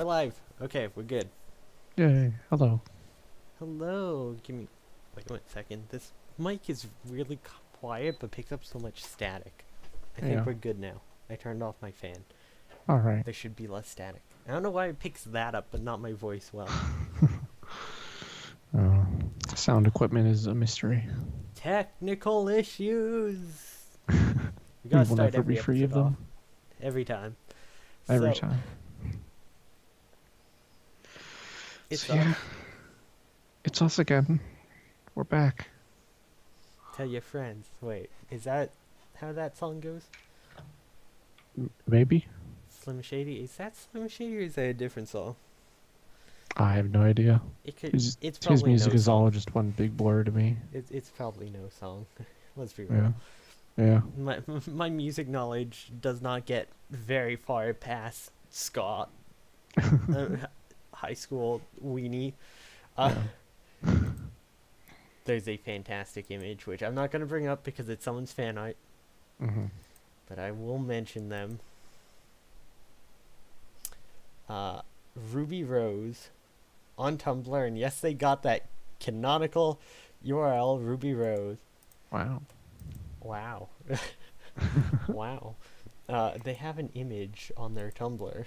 We're live. Okay, we're good. Yay, hello. Hello. Give me. Wait 1 second. This mic is really quiet, but picks up so much static. I think Yeah. we're good now. I turned off my fan. Alright. There should be less static. I don't know why it picks that up, but not my voice well. Uh, Sound equipment is a mystery. Technical issues. We We gotta will start never be every free of episode off. them. Every time. Every So, time. it's So, yeah, us. it's us again. We're back. Tell your friends. Wait, is that how that song goes? Maybe? Slim Shady? Is that Slim Shady or is that a different song? I have no idea. It could. His, It's his probably music no is song. all just one big blur to me. It's probably no song. Let's be Yeah. real. Yeah. My music knowledge does not get very far past Scott, high school weenie. Uh, Yeah. there's a fantastic image which I'm not gonna bring up because it's someone's fan art, Mm-hmm. but I will mention them. Ruby Rose on Tumblr, and yes, they got that canonical URL, Ruby Rose. Wow. Wow. Wow. They have an image on their Tumblr.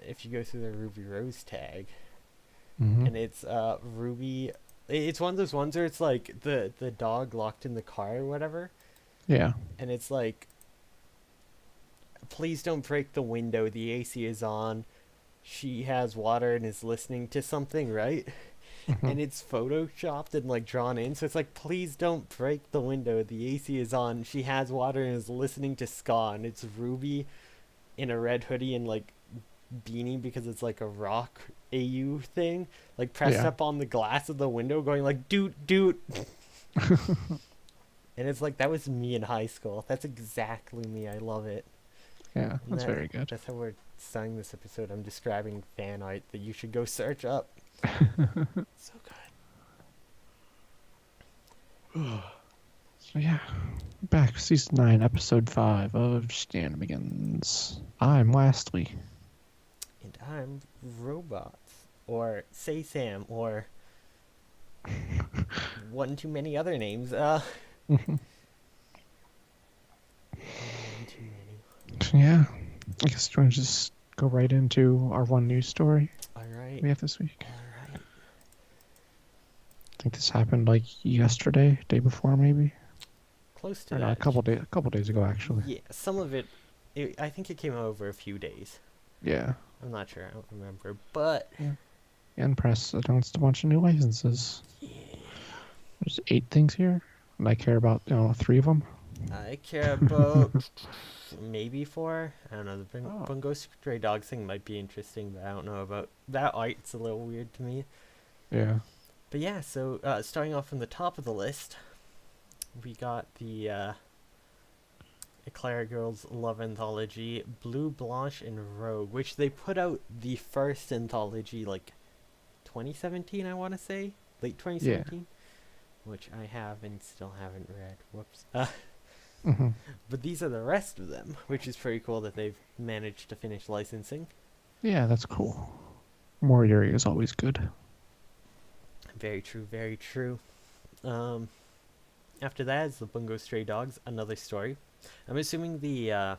If you go through their Ruby Rose tag, Mm-hmm. and it's Ruby. It's one of those ones where it's like the dog locked in the car or whatever, Yeah. and it's like, please don't break the window. The AC is on. She has water and is listening to something, right? Mm-hmm. And it's photoshopped and like drawn in, so it's like, please don't break the window. The AC is on. She has water and is listening to ska, and it's Ruby in a red hoodie and like beanie because it's like a rock AU thing, like pressed Yeah. up on the glass of the window, going like doot doot. And it's like, that was me in high school. That's exactly me. I love it. Yeah, And that's very good. That's how we're starting this episode. I'm describing fan art that you should go search up. So good. So yeah, back season 9, episode 5 of Shenanimegans. I'm Lastly. And I'm Robots, or Sasam, or one too many other names. One too many. Yeah, I guess you want to just go right into our one news story All right. we have this week. All right. I think this happened like yesterday, day before maybe, Close to or that. no, a couple days ago actually. Yeah, some of it, I think it came over a few days. Yeah. I'm not sure. I don't remember. But And press announced a bunch of new licenses. yeah, There's 8 things here, and I care about 3 of them. I care about maybe 4. I don't know. The Oh. Bungo Stray Dogs thing might be interesting, but I don't know about that art. It's a little weird to me. Yeah. But yeah, so starting off from the top of the list, we got the Eclair Girls Love Anthology, Blue, Blanche, and Rogue, which they put out the first anthology like 2017, I want to say, late 2017, which I have and still haven't read. Whoops. Mm-hmm. But these are the rest of them, which is pretty cool that they've managed to finish licensing. Yeah, that's cool. More Yuri is always good. Very true, very true. After that is the Bungo Stray Dogs, another story. I'm assuming the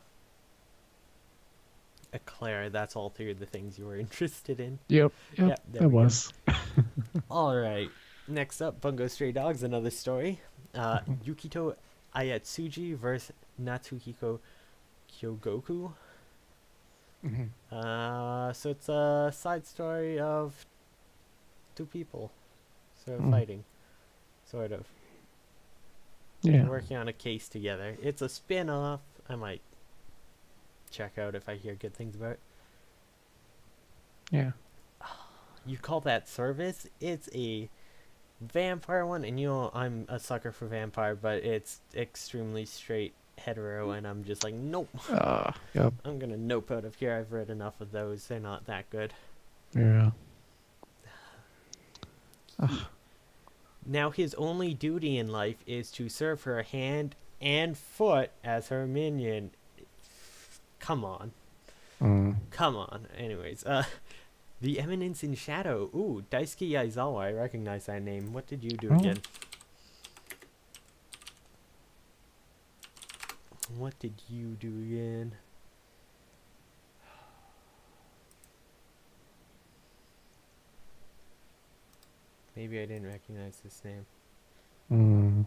Eclair, that's all 3 of the things you were interested in. Yep. Yeah, there It we go. was. Alright, next up, Bungo Stray Dogs, another story. Yukito Ayatsuji vs. Natsuhiko Kyogoku. Mm-hmm. So it's a side story of 2 people sort of Mm. fighting. Sort of. Yeah. Working on a case together. It's a spin-off. I might check out if I hear good things about it. Yeah. You call that service? It's a vampire one, and I'm a sucker for vampire, but it's extremely straight hetero, and I'm just like, nope. Yep. I'm gonna nope out of here. I've read enough of those. They're not that good. Yeah. Now his only duty in life is to serve her hand and foot as her minion. Come on. Mm. Come on. Anyways, The Eminence in Shadow. Ooh, Daisuke Yaizawa. I recognize that name. What did you do Oh. again? What did you do again? Maybe I didn't recognize this name. Mm.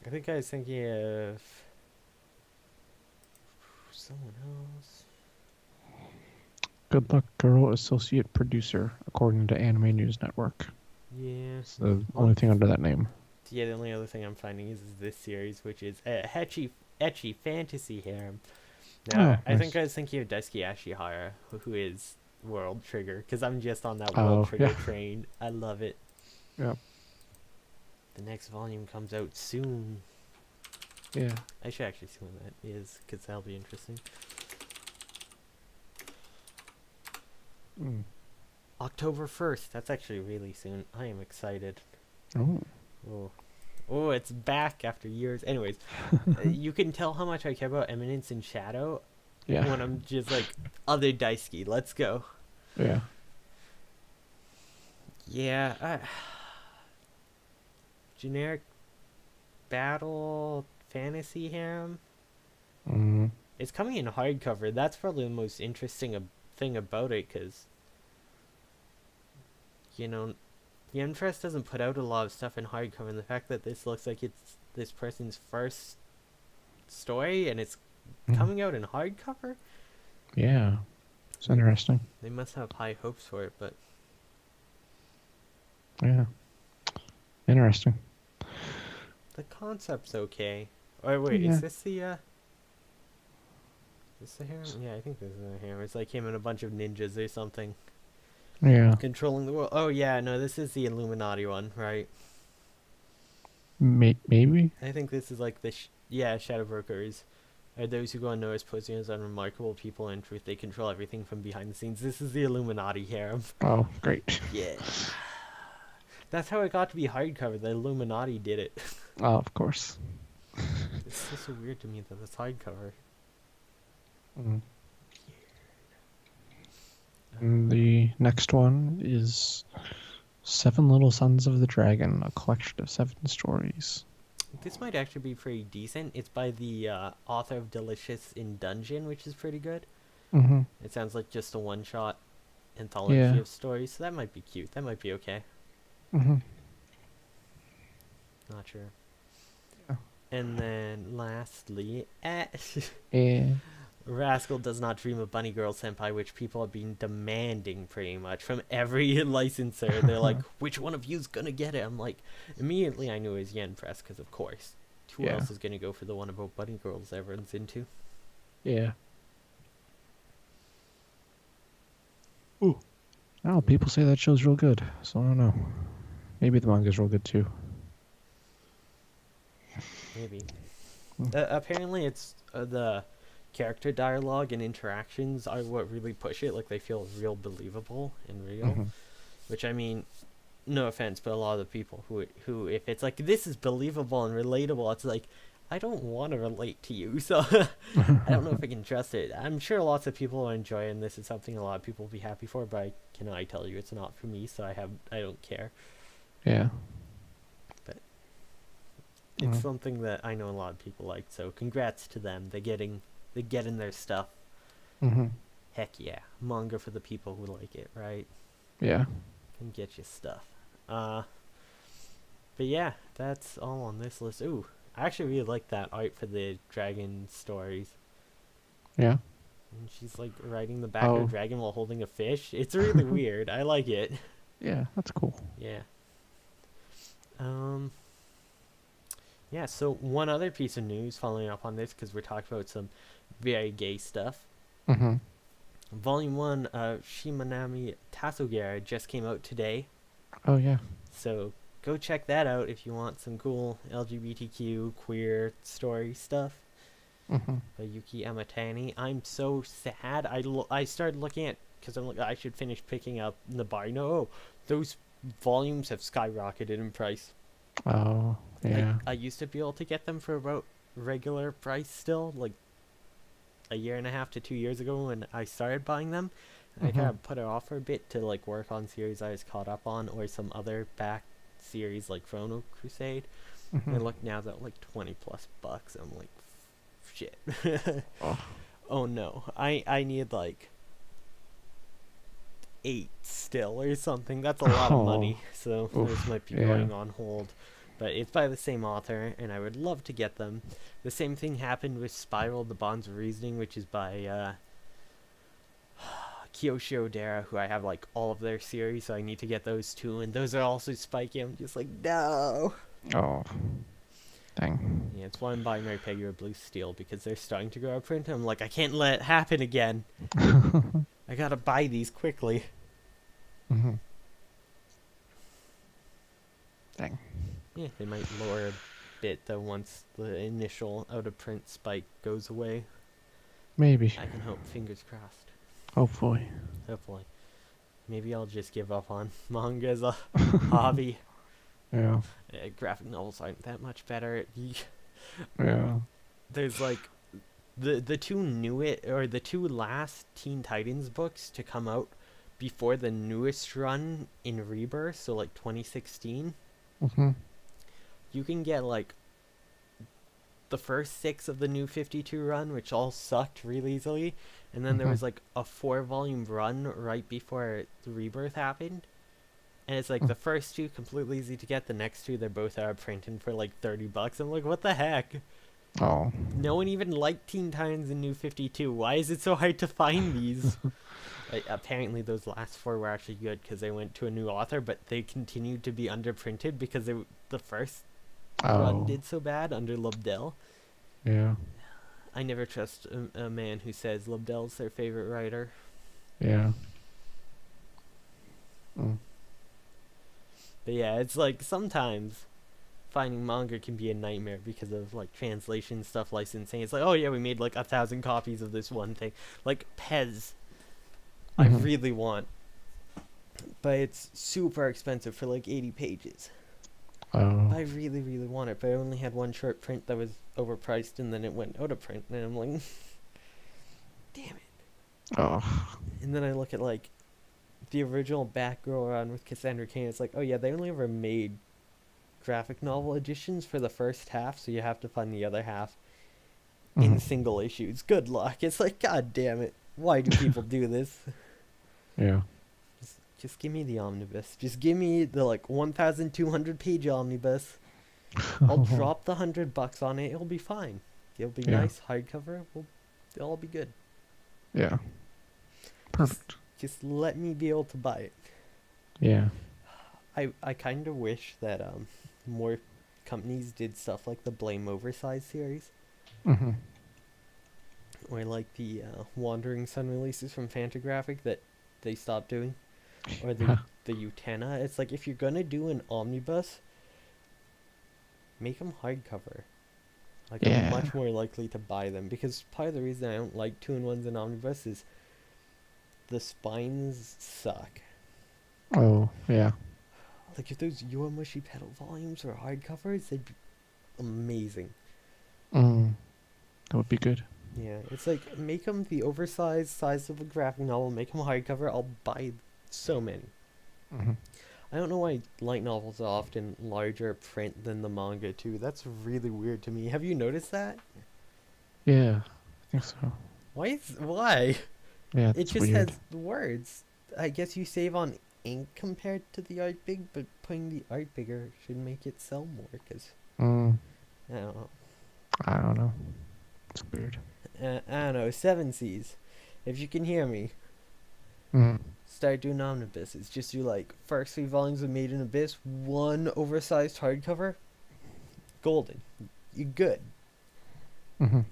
I think I was thinking of someone else. Good Luck Girl associate producer, according to Anime News Network. Yeah. It's the Well, only thing under that name. yeah, the only other thing I'm finding is this series, which is Ecchi Fantasy Harem. Now, Oh, I think nice. I was thinking of Daisuke Ashihara, who is World Trigger, because I'm just on that World Oh, Trigger yeah. train. I love it. Yep. The next volume comes out soon. Yeah. I should actually see when that is, because that'll be interesting. Mm. October 1st. That's actually really soon. I am excited. Oh. Oh, oh, it's back after years. Anyways, you can tell how much I care about Eminence in Shadow Yeah. when I'm just like, other Daisuke, let's go. Yeah. Yeah, generic battle fantasy harem. Mm. It's coming in hardcover. That's probably the most interesting thing about it, because, you know, Yen Press doesn't put out a lot of stuff in hardcover, and the fact that this looks like it's this person's first story and it's Mm. coming out in hardcover, Yeah. It's interesting. they must have high hopes for it. But Yeah. Interesting. the concept's okay. Oh wait, Yeah. is this the harem? Yeah, I think this is a harem. It's like him and a bunch of ninjas or something Yeah. controlling the world. Oh yeah, no, this is the Illuminati one, right? Maybe? I think this is like the Shadow Brokers are those who go unnoticed, posing as unremarkable people. In truth, they control everything from behind the scenes. This is the Illuminati harem. Oh, great. Yeah, that's how it got to be hardcover. The Illuminati did it. Oh, of course. It's still so weird to me that it's hardcover. Mm. And the next one is Seven Little Sons of the Dragon, a collection of 7 stories. This might actually be pretty decent. It's by the author of Delicious in Dungeon, which is pretty good. Mm-hmm. It sounds like just a one-shot anthology Yeah. of stories, so that might be cute. That might be okay. Mm-hmm. Not sure. Yeah. And then lastly, Yeah. Rascal Does Not Dream of Bunny Girl Senpai, which people have been demanding pretty much from every licensor. They're like, which one of you's gonna get it? I'm like, immediately I knew it was Yen Press, because of course. Who Yeah. else is gonna go for the one about bunny girls everyone's into? Yeah. Ooh. Oh, people say that show's real good, so I don't know. Maybe the manga's real good too. Maybe. Hmm. Apparently it's the character dialogue and interactions are what really push it. Like, they feel real believable and real. Mm-hmm. Which, I mean, no offense, but a lot of the people who if it's like, this is believable and relatable, it's like, I don't want to relate to you, so I don't know if I can trust it. I'm sure lots of people will enjoy it, and this is something a lot of people will be happy for, but I tell you it's not for me, so I don't care. Yeah. It's something that I know a lot of people like, so congrats to them. They're getting their stuff. Mm-hmm. Heck yeah. Manga for the people who like it, right? Yeah. Can get you stuff. But yeah, that's all on this list. Ooh, I actually really like that art for the dragon stories. Yeah. And she's like riding the back of Oh. a dragon while holding a fish. It's really weird. I like it. Yeah, that's cool. Yeah. Yeah, so one other piece of news following up on this, because we're talking about some very gay stuff. Mm-hmm. Volume 1 of Shimanami Tasogara just came out today. Oh, yeah. So go check that out if you want some cool LGBTQ queer story stuff Mm-hmm. by Yuki Amatani. I'm so sad. I started looking at, because I'm like, I should finish picking up Nabarino. Oh, those volumes have skyrocketed in price. Oh, yeah. I used to be able to get them for about regular price still, like a year and a half to 2 years ago when I started buying them. I kind of put it off for a bit to like work on series I was caught up on or some other back series like Chrono Crusade. And look, now they're like 20 plus bucks. I'm like, shit. Oh no, I need like 8 still or something. That's a lot of money. So those might be going on hold. But it's by the same author, and I would love to get them. The same thing happened with Spiral: The Bonds of Reasoning, which is by Kiyoshi Odera, who I have like all of their series, so I need to get those too. And those are also spiky. I'm just like, no. Oh, dang. Yeah, it's why I'm buying Regular Blue Steel, because they're starting to go out of print. I'm like, I can't let it happen again. I gotta buy these quickly. Dang. Yeah, they might lower a bit though once the initial out of print spike goes away. Maybe. I can hope. Fingers crossed. Hopefully. Hopefully. Maybe I'll just give up on manga as a hobby. Yeah. Graphic novels aren't that much better. Yeah. There's like the two last Teen Titans books to come out before the newest run in Rebirth, so like 2016. You can get like the first 6 of the new 52 run, which all sucked really easily, and then there was like a 4-volume run right before the Rebirth happened, and it's like the first 2 completely easy to get, the next 2 they're both out of print and for like $30. I'm like, what the heck? Oh. No one even liked Teen Titans in New 52. Why is it so hard to find these? Apparently those last 4 were actually good because they went to a new author, but they continued to be underprinted because the first run did so bad under Lobdell. Yeah. I never trust a man who says Lobdell's their favorite writer. Yeah. But yeah, it's like sometimes finding manga can be a nightmare because of like translation stuff, licensing. It's like, oh yeah, we made like 1,000 copies of this one thing. Like Pez, I really want, but it's super expensive for like 80 pages. Oh. I really, really want it, but I only had one short print that was overpriced, and then it went out of print, and I'm like, damn it. Oh. And then I look at like the original Batgirl run with Cassandra Cain. It's like, oh yeah, they only ever made graphic novel editions for the first half, so you have to find the other half in single issues. Good luck. It's like, god damn it, why do people do this? Yeah. Just give me the omnibus. Just give me the like 1,200 page omnibus. I'll drop the $100 on it. It'll be fine. It'll be nice hardcover. It'll all be good. Yeah. Perfect. Just let me be able to buy it. Yeah. I kind of wish that more companies did stuff like the Blame Oversized series. Or like the Wandering Sun releases from Fantagraphic that they stopped doing. Or the Utena. It's like, if you're gonna do an omnibus, make them hardcover. Like, I'm much more likely to buy them, because part of the reason I don't like 2-in-1s in omnibus is the spines suck. Oh, yeah. Like, if those Yowamushi Pedal volumes were hardcovers, they'd be amazing. That would be good. Yeah, it's like, make them the oversized size of a graphic novel, make them hardcover, I'll buy so many. I don't know why light novels are often larger print than the manga too. That's really weird to me. Have you noticed that? Yeah, I think so. Why? Yeah, it just weird. has the words. I guess you save on ink compared to the art big, but putting the art bigger should make it sell more. Cause I don't know. I don't know. It's weird. I don't know. 7Cs. If you can hear me, start doing omnibuses. Just do like first 3 volumes of Made in Abyss, 1 oversized hardcover. Golden. You're good.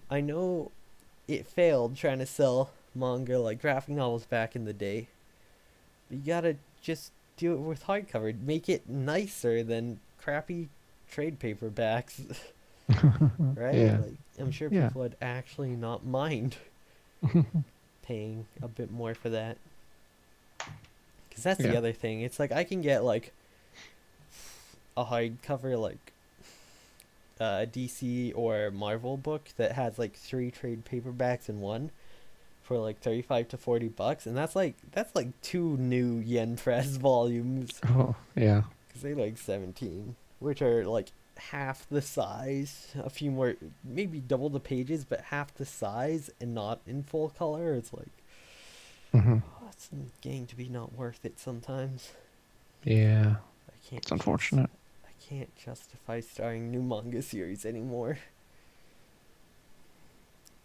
I know it failed trying to sell manga like graphic novels back in the day. You gotta just do it with hardcover. Make it nicer than crappy trade paperbacks. Right? Yeah. Like, I'm sure people would actually not mind paying a bit more for that. Because that's the other thing. It's like, I can get like a hardcover like DC or Marvel book that has like 3 trade paperbacks in one for like 35 to $40, and that's like 2 new Yen Press volumes Oh, yeah. because they like 17, which are like half the size, a few more, maybe double the pages, but half the size and not in full color. It's like, Hmm. oh, it's getting to be not worth it sometimes. Yeah. I can't It's unfortunate. I can't justify starting new manga series anymore.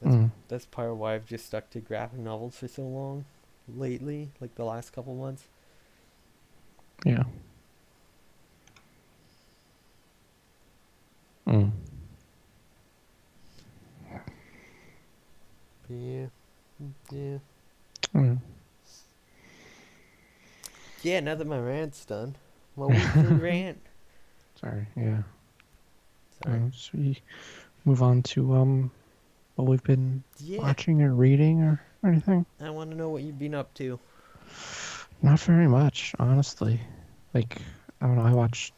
That's Mm. that's part of why I've just stuck to graphic novels for so long lately, like the last couple months. Yeah. Mm. But yeah. Yeah. Mm. Yeah, now that my rant's done. My weekly rant. Sorry. Yeah. Sorry. So we move on to what we've been Yeah. watching or reading or anything. I want to know what you've been up to. Not very much, honestly. Like, I don't know. I watched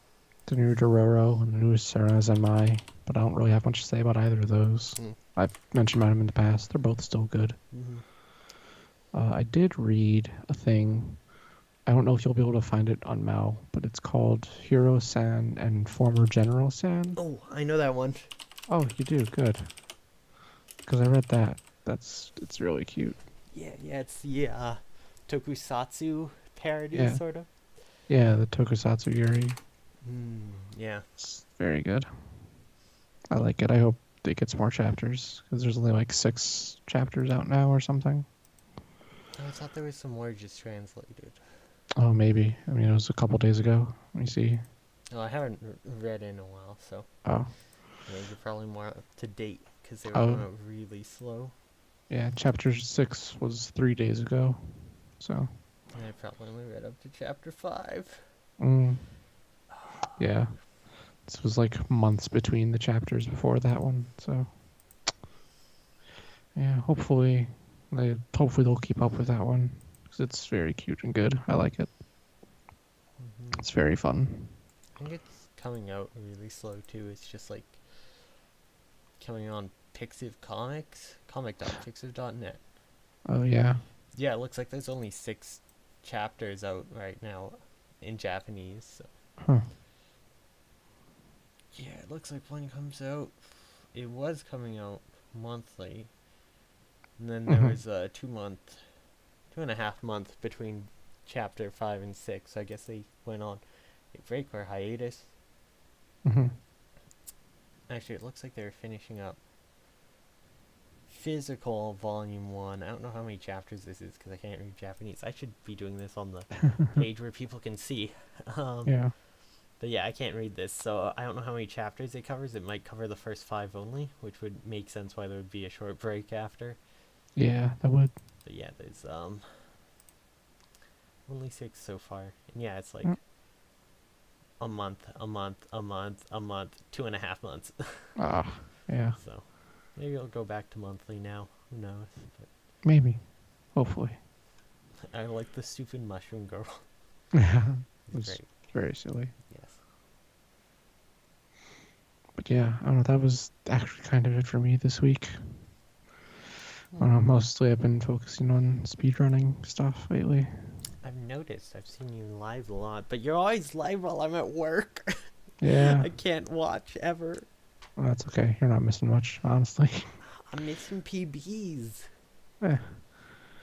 the new Dororo and the newest Sarazenmai, but I don't really have much to say about either of those. Mm. I've mentioned about them in the past. They're both still good. Mm-hmm. I did read a thing. I don't know if you'll be able to find it on Mal, but it's called Hero San and Former General San. Oh, I know that one. Oh, you do? Good. Because I read that. It's really cute. Yeah, it's the tokusatsu parody, Yeah. sort of. Yeah, the Tokusatsu Yuri. Yeah. It's very good. I like it. I hope it gets more chapters because there's only like 6 chapters out now or something. I thought there was some more just translated. Oh, maybe. I mean, it was a couple days ago. Let me see. Oh, I haven't read in a while, so Oh, yeah, you're probably more up to date because they were Oh. going out really slow. yeah. Chapter 6 was 3 days ago. So, And I probably only read up to chapter 5. mm, yeah. This was like months between the chapters before that one. So, yeah. Hopefully they'll keep up with that one because it's very cute and good. I like it. Mm-hmm. It's very fun. I think it's coming out really slow too. It's just like coming on Pixiv Comics, comic.pixiv.net. Oh yeah. Yeah, it looks like there's only 6 chapters out right now in Japanese. So. Huh. Yeah, it looks like one comes out. It was coming out monthly, and then there Mhm. was a 2.5 month between chapter 5 and 6. So I guess they went on a break or hiatus. Mhm. Actually, it looks like they're finishing up physical volume 1. I don't know how many chapters this is because I can't read Japanese. I should be doing this on the page where people can see. Yeah. But yeah, I can't read this, so I don't know how many chapters it covers. It might cover the first 5 only, which would make sense why there would be a short break after. Yeah, that would. But yeah, there's only 6 so far. And yeah, it's like Mm. a month, 2.5 months. Ah, yeah. So maybe it'll go back to monthly now. Who knows? But Maybe. Hopefully. I like the stupid mushroom girl. Yeah. It It's was great. very silly. Yes. But yeah, I don't know. That was actually kind of it for me this week. I don't know, mostly I've been focusing on speedrunning stuff lately. I've noticed. I've seen you live a lot, but you're always live while I'm at work. Yeah. I can't watch ever. Well, that's okay. You're not missing much, honestly. I'm missing PBs. Eh.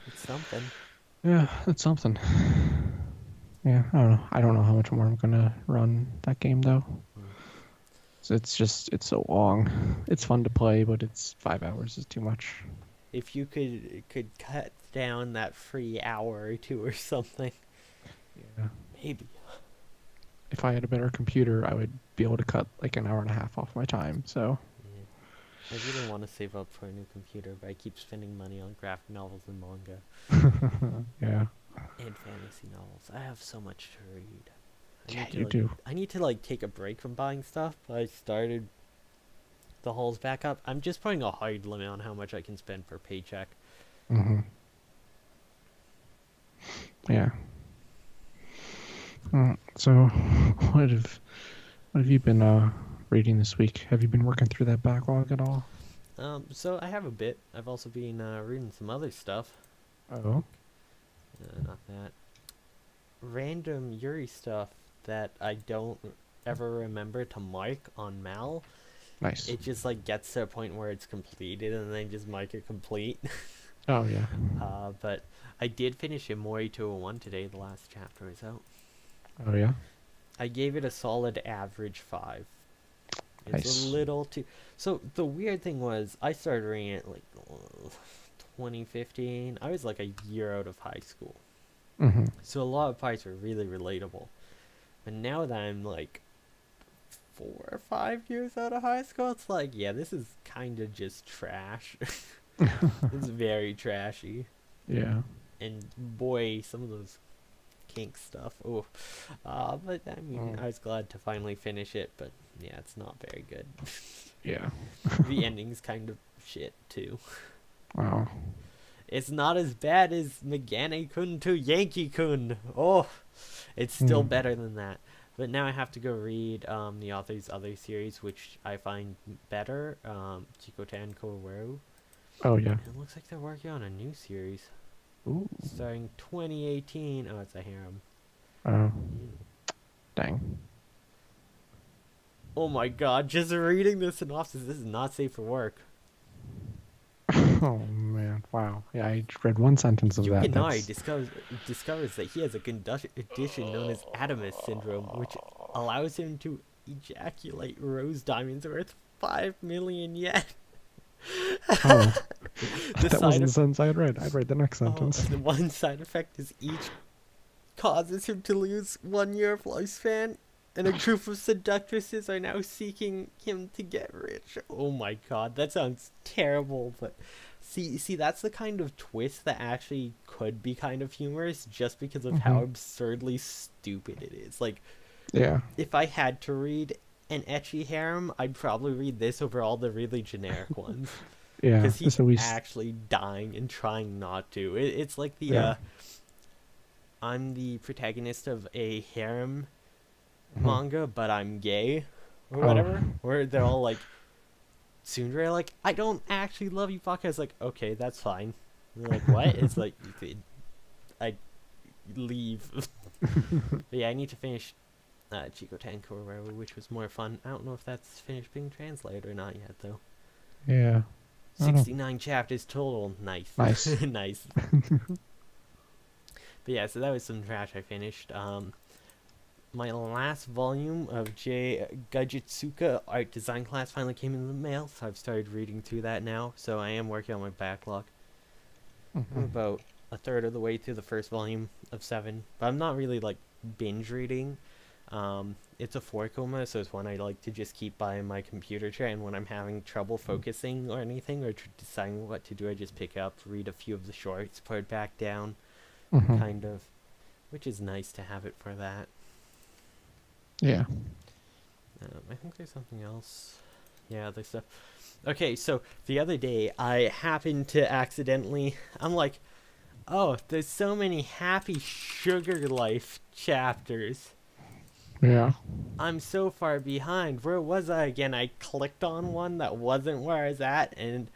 It's something. Yeah, it's something. Yeah, I don't know. I don't know how much more I'm gonna run that game though. So it's so long. It's fun to play, but it's 5 hours is too much. If you could cut down that free hour or 2 or something. Yeah. Maybe. If I had a better computer, I would be able to cut like an hour and a half off my time. So. Yeah. I really want to save up for a new computer, but I keep spending money on graphic novels and manga. Yeah. And fantasy novels. I have so much to read. Yeah, you do. I need to like take a break from buying stuff. I started the hauls back up. I'm just putting a hard limit on how much I can spend per paycheck. Mhm. Yeah. So, what have you been reading this week? Have you been working through that backlog at all? So I have a bit. I've also been reading some other stuff. Oh, Not that. Random Yuri stuff that I don't ever remember to mark on Mal. nice. It just like gets to a point where it's completed and then just mark it complete. Oh yeah. But I did finish Imori 201 today. The last chapter is out. Oh yeah. I gave it a solid average 5. It's Nice. a little too. So the weird thing was, I started reading it like 2015. I was like a year out of high school, Mm-hmm. so a lot of parts were really relatable. But now that I'm like 4 or 5 years out of high school, it's like, yeah, this is kind of just trash. It's very trashy, Yeah. and boy, some of those kink stuff. Oh, but I mean, I was glad to finally finish it. But yeah, it's not very good. Yeah. The ending's kind of shit too. Wow. It's not as bad as Megane-kun to Yankee-kun. Oh, it's still better than that. But now I have to go read the author's other series, which I find better. Chikotan Koweru. Oh yeah. It looks like they're working on a new series Ooh. starting 2018. Oh, it's a harem. Oh. Dang. Oh my god, just reading the synopsis. This is not safe for work. Oh man. Wow. Yeah, I read one sentence of that. Yukinari discovers that he has a condition known as Adamus syndrome, which allows him to ejaculate rose diamonds worth 5 million yen. Oh. The That side wasn't the of- sentence I'd read. I'd read the next sentence. the one side effect is each causes him to lose 1 year of lifespan, and a group of seductresses are now seeking him to get rich. Oh my god, that sounds terrible, but see, that's the kind of twist that actually could be kind of humorous just because of how absurdly stupid it is. Like, Yeah. if I had to read an ecchi harem, I'd probably read this over all the really generic ones. Yeah. Because he's So we. actually dying and trying not to. It's like the, Yeah. I'm the protagonist of a harem manga, but I'm gay, or whatever. Where they're all like, tsundere, like, I don't actually love you, fuck. I was like, okay, that's fine. And they're like, what? It's like, I leave. But yeah, I need to finish Chico Tanko or whatever, which was more fun. I don't know if that's finished being translated or not yet, though. Yeah. I don't know. 69 chapters total. Nice. Nice. Nice. But yeah, so that was some trash I finished. My last volume of J. Gajitsuka art design class finally came in the mail, so I've started reading through that now. So I am working on my backlog. I'm about a third of the way through the first volume of 7, but I'm not really like binge reading. It's a 4-coma, so it's one I like to just keep by my computer chair, and when I'm having trouble focusing or anything or deciding what to do, I just pick up, read a few of the shorts, put it back down, kind of, which is nice to have it for that. Yeah. I think there's something else. Yeah, there's stuff. Okay, so the other day I happened to accidentally, I'm like, oh, there's so many Happy Sugar Life chapters. Yeah. I'm so far behind. Where was I again? I clicked on one that wasn't where I was at, and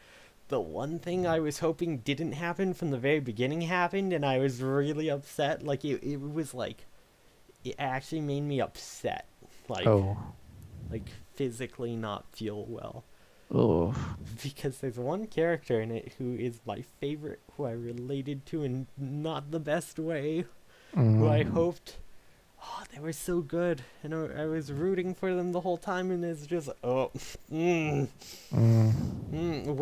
the one thing I was hoping didn't happen from the very beginning happened, and I was really upset. Like, it was like, it actually made me upset. Like, like physically not feel well. Oh. Because there's one character in it who is my favorite, who I related to in not the best way, who I hoped, oh, they were so good, and I was rooting for them the whole time, and it's just, we're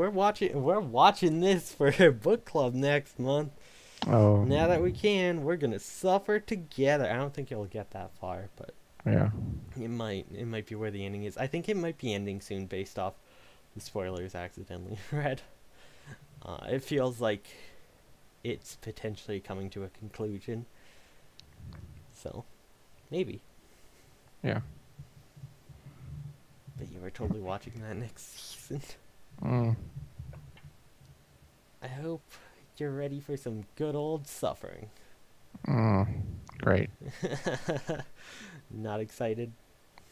watching this for book club next month. Oh. Now that we can, we're gonna suffer together. I don't think it'll get that far, but Yeah. it might be where the ending is. I think it might be ending soon based off the spoilers accidentally read. It feels like it's potentially coming to a conclusion. So, maybe. Yeah. But you were totally watching that next season. I hope you're ready for some good old suffering. Great. Not excited?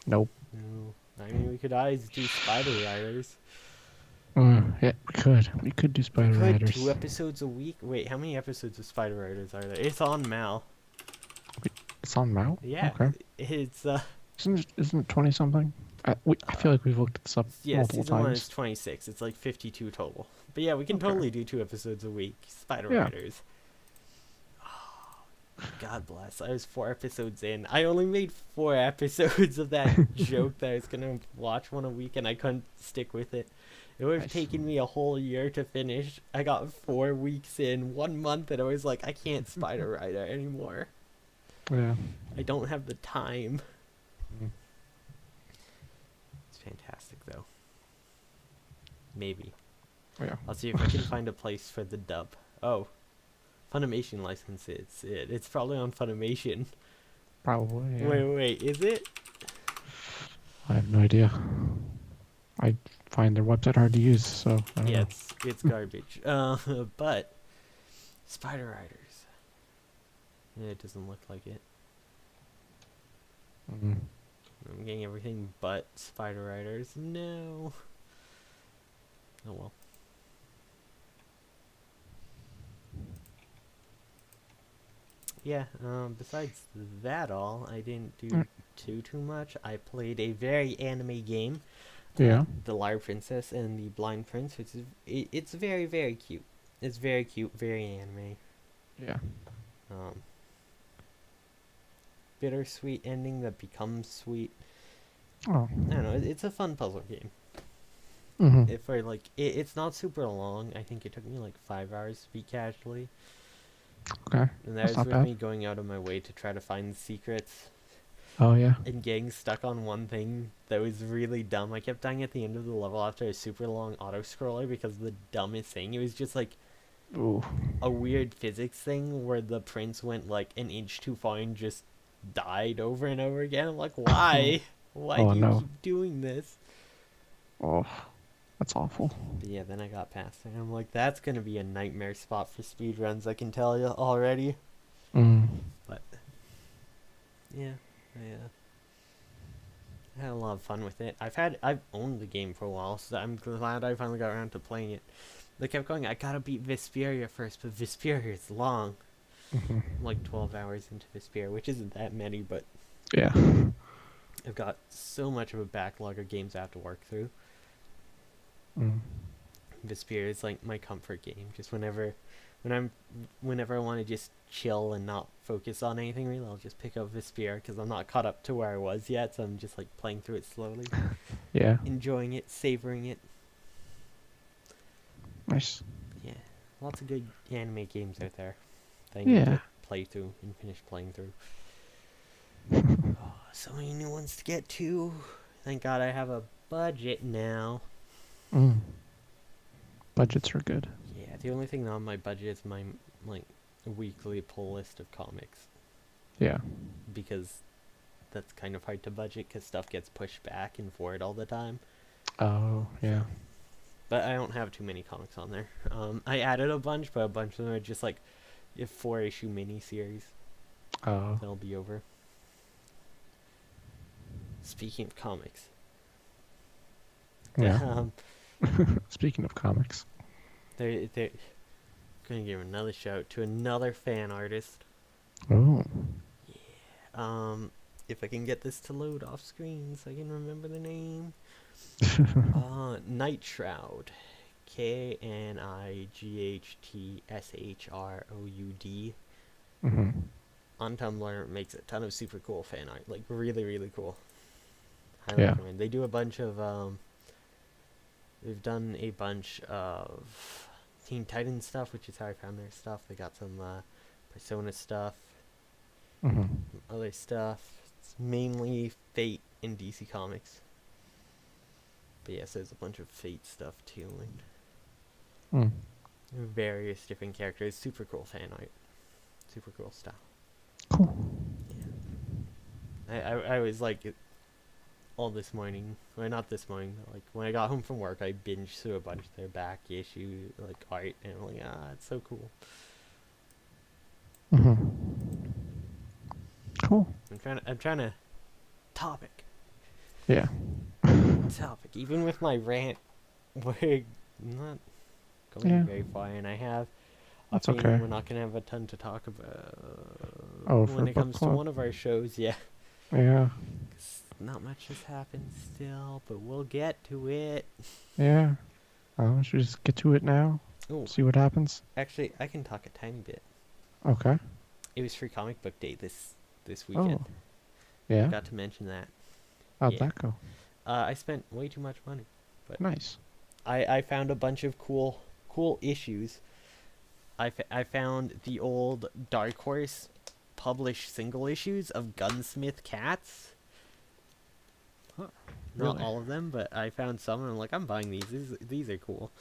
Nope. No. I mean, we could always do Spider Riders. Yeah, we could. We could do We Spider could Riders. 2 episodes a week. Wait, how many episodes of Spider Riders are there? It's on Mal. It's on Mal? Yeah, Okay. it's Isn't it 20 something? I feel like we've looked this up yeah, multiple season 1 times. is 26. It's like 52 total. But yeah, we can Okay. totally do 2 episodes a week. Spider Yeah. Riders. God bless. I was 4 episodes in. I only made 4 episodes of that joke that I was gonna watch one a week, and I couldn't stick with it. It would have Nice. taken me a whole year to finish. I got 4 weeks in 1 month, and I was like, I can't Spider Rider anymore. Yeah. I don't have the time. Mm. It's fantastic, though. Maybe. Yeah. I'll see if I can find a place for the dub. Oh. Funimation license it's it. It's probably on Funimation. Probably. Yeah. Wait, is it? I have no idea. I find their website hard to use, so I don't Yeah, know. it's garbage. But Spider Riders. Yeah, it doesn't look like it. Mm. I'm getting everything but Spider Riders. No. Oh well. Yeah, besides that all, I didn't do too much. I played a very anime game. Yeah. The Liar Princess and the Blind Prince, which is it's very, very cute. It's very cute, very anime. Yeah. Bittersweet ending that becomes sweet. Oh. I don't know, it's a fun puzzle game. Mm-hmm. It's not super long. I think it took me like 5 hours to beat casually. Okay. And that That's was not with bad. me going out of my way to try to find secrets Oh yeah. and getting stuck on one thing that was really dumb. I kept dying at the end of the level after a super long auto scroller because of the dumbest thing. It was just like Ooh. a weird physics thing where the prince went like an inch too far and just died over and over again. I'm like, why? Why Oh, do you no. keep doing this? Oh. That's awful. But yeah, then I got past it. And I'm like, that's gonna be a nightmare spot for speedruns, I can tell you already. Mm. But yeah, I had a lot of fun with it. I've owned the game for a while, so I'm glad I finally got around to playing it. They kept going, I gotta beat Vesperia first, but Vesperia is long. Mm-hmm. I'm like 12 hours into Vesperia, which isn't that many, but Yeah. I've got so much of a backlog of games I have to work through. Mm. Vesperia is like my comfort game. Just whenever I want to just chill and not focus on anything really, I'll just pick up Vesperia because I'm not caught up to where I was yet, so I'm just like playing through it slowly, Yeah. enjoying it, savoring it. Nice. Yeah, lots of good anime games out there that I need Yeah. to play through and finish playing through. Oh, so many new ones to get to. Thank God I have a budget now. Mm. Budgets are good. Yeah, the only thing on my budget is my like weekly pull list of comics, Yeah. because that's kind of hard to budget because stuff gets pushed back and forward all the time. Oh, yeah. But I don't have too many comics on there. I added a bunch, but a bunch of them are just like a 4-issue mini-series. Oh. That'll be over. Speaking of comics. Yeah. Speaking of comics. They're going to give another shout to another fan artist. Oh. If I can get this to load off screen so I can remember the name. Night Shroud. KNIGHTSHROUD. Mm-hmm. On Tumblr, makes a ton of super cool fan art. Like, really, really cool. Highly Yeah. recommend. They do a bunch of, they've done a bunch of Teen Titans stuff, which is how I found their stuff. They got some, Persona stuff, Mm-hmm. other stuff. It's mainly Fate and DC Comics. But yes, there's a bunch of Fate stuff too, and Mm. various different characters. Super cool fan art. Super cool stuff. Cool. I was like, all this morning, well, not this morning, but like when I got home from work, I binged through a bunch of their back issue like art, and I'm like, it's so cool. Mm-hmm. Cool. I'm trying to topic. Yeah. topic. Even with my rant, we're not going very far, and I have a That's feeling okay. we're not gonna have a ton to talk about Oh, for when it book comes to club. one of our shows. Yeah, Yeah. 'cause not much has happened still, but we'll get to it. Yeah. Should we just get to it now? Oh, See what happens? actually, I can talk a tiny bit. Okay. It was Free Comic Book Day this weekend. Oh, yeah. Forgot to mention that. How'd Yeah, that go? I spent way too much money, but Nice. I found a bunch of cool issues. I found the old Dark Horse published single issues of Gunsmith Cats. Huh, Not really? all of them, but I found some, and I'm like, I'm buying these. These are cool.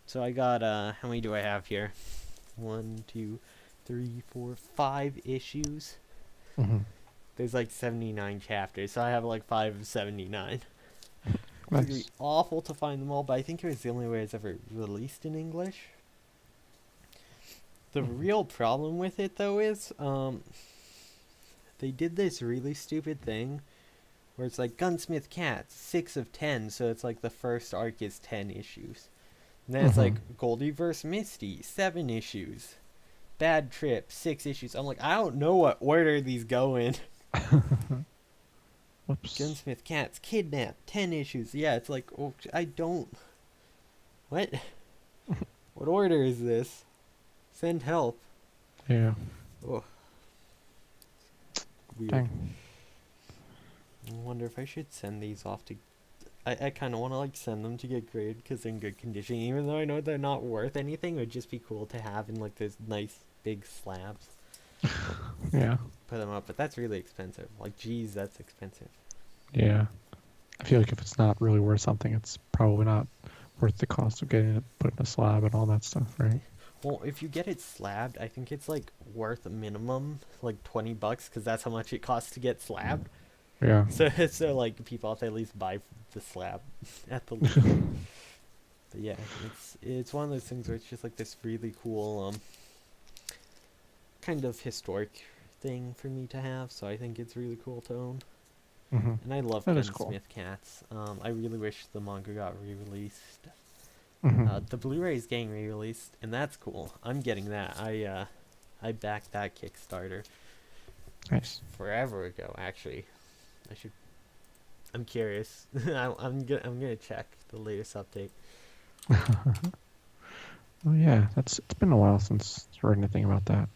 So I got how many do I have here? 1, 2, 3, 4, 5 issues. Mm-hmm. There's like 79 chapters, so I have like 5 of 79. It's gonna be Nice. awful to find them all, but I think it was the only way it's ever released in English. The Mhm. real problem with it, though, is they did this really stupid thing where it's like Gunsmith Cats, 6 of 10, so it's like the first arc is 10 issues. And then it's Mhm. like Goldie vs. Misty, 7 issues. Bad Trip, 6 issues. I'm like, I don't know what order these go in. Whoops. Gunsmith Cats, Kidnapped, 10 issues. Yeah, it's like, oh, I don't. What? What order is this? Send help. Yeah. Oh, weird. Dang. I wonder if I should send these off to. I kind of want to like send them to get graded because they're in good condition, even though I know they're not worth anything. It would just be cool to have in like those nice big slabs. Yeah. Put them up, but that's really expensive. Like, geez, that's expensive. Yeah. I feel like if it's not really worth something, it's probably not worth the cost of getting it put in a slab and all that stuff, right? Well, if you get it slabbed, I think it's like worth a minimum like $20 because that's how much it costs to get slabbed. Yeah. So like people have to at least buy the slab at the least. But yeah, it's one of those things where it's just like this really cool kind of historic thing for me to have. So I think it's really cool to own. Mm-hmm. And I love That is cool. Gunsmith Cats. I really wish the manga got re-released. Mm-hmm. The Blu-ray is getting re-released, and that's cool. I'm getting that. I backed that Kickstarter Nice. forever ago. Actually, I should. I'm curious. I'm gonna check the latest update. Oh yeah, it's been a while since I heard anything about that.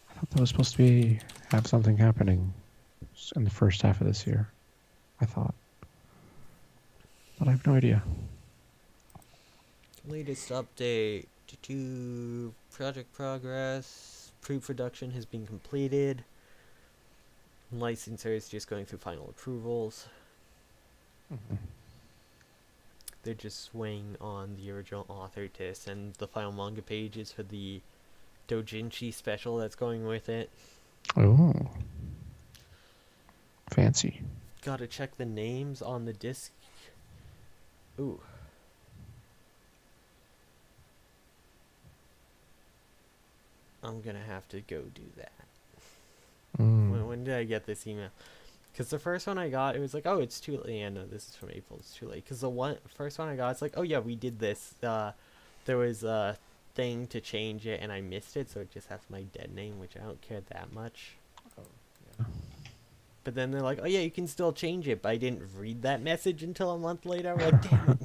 I thought that was supposed to have something happening in the first half of this year. I thought, but I have no idea. Latest update to project progress. Pre-production has been completed. Licensor is just going through final approvals. Mm-hmm. They're just waiting on the original author to send the final manga pages for the doujinshi special that's going with it. Oh, fancy. Gotta check the names on the disc. Ooh. I'm gonna have to go do that. When did I get this email? Because the first one I got, it was like, oh, it's too late. Yeah, no, this is from April. It's too late. Because the first one I got, it's like, oh yeah, we did this. There was a thing to change it, and I missed it, so it just has my dead name, which I don't care that much. Oh, yeah. But then they're like, oh yeah, you can still change it, but I didn't read that message until a month later. I'm like, damn it.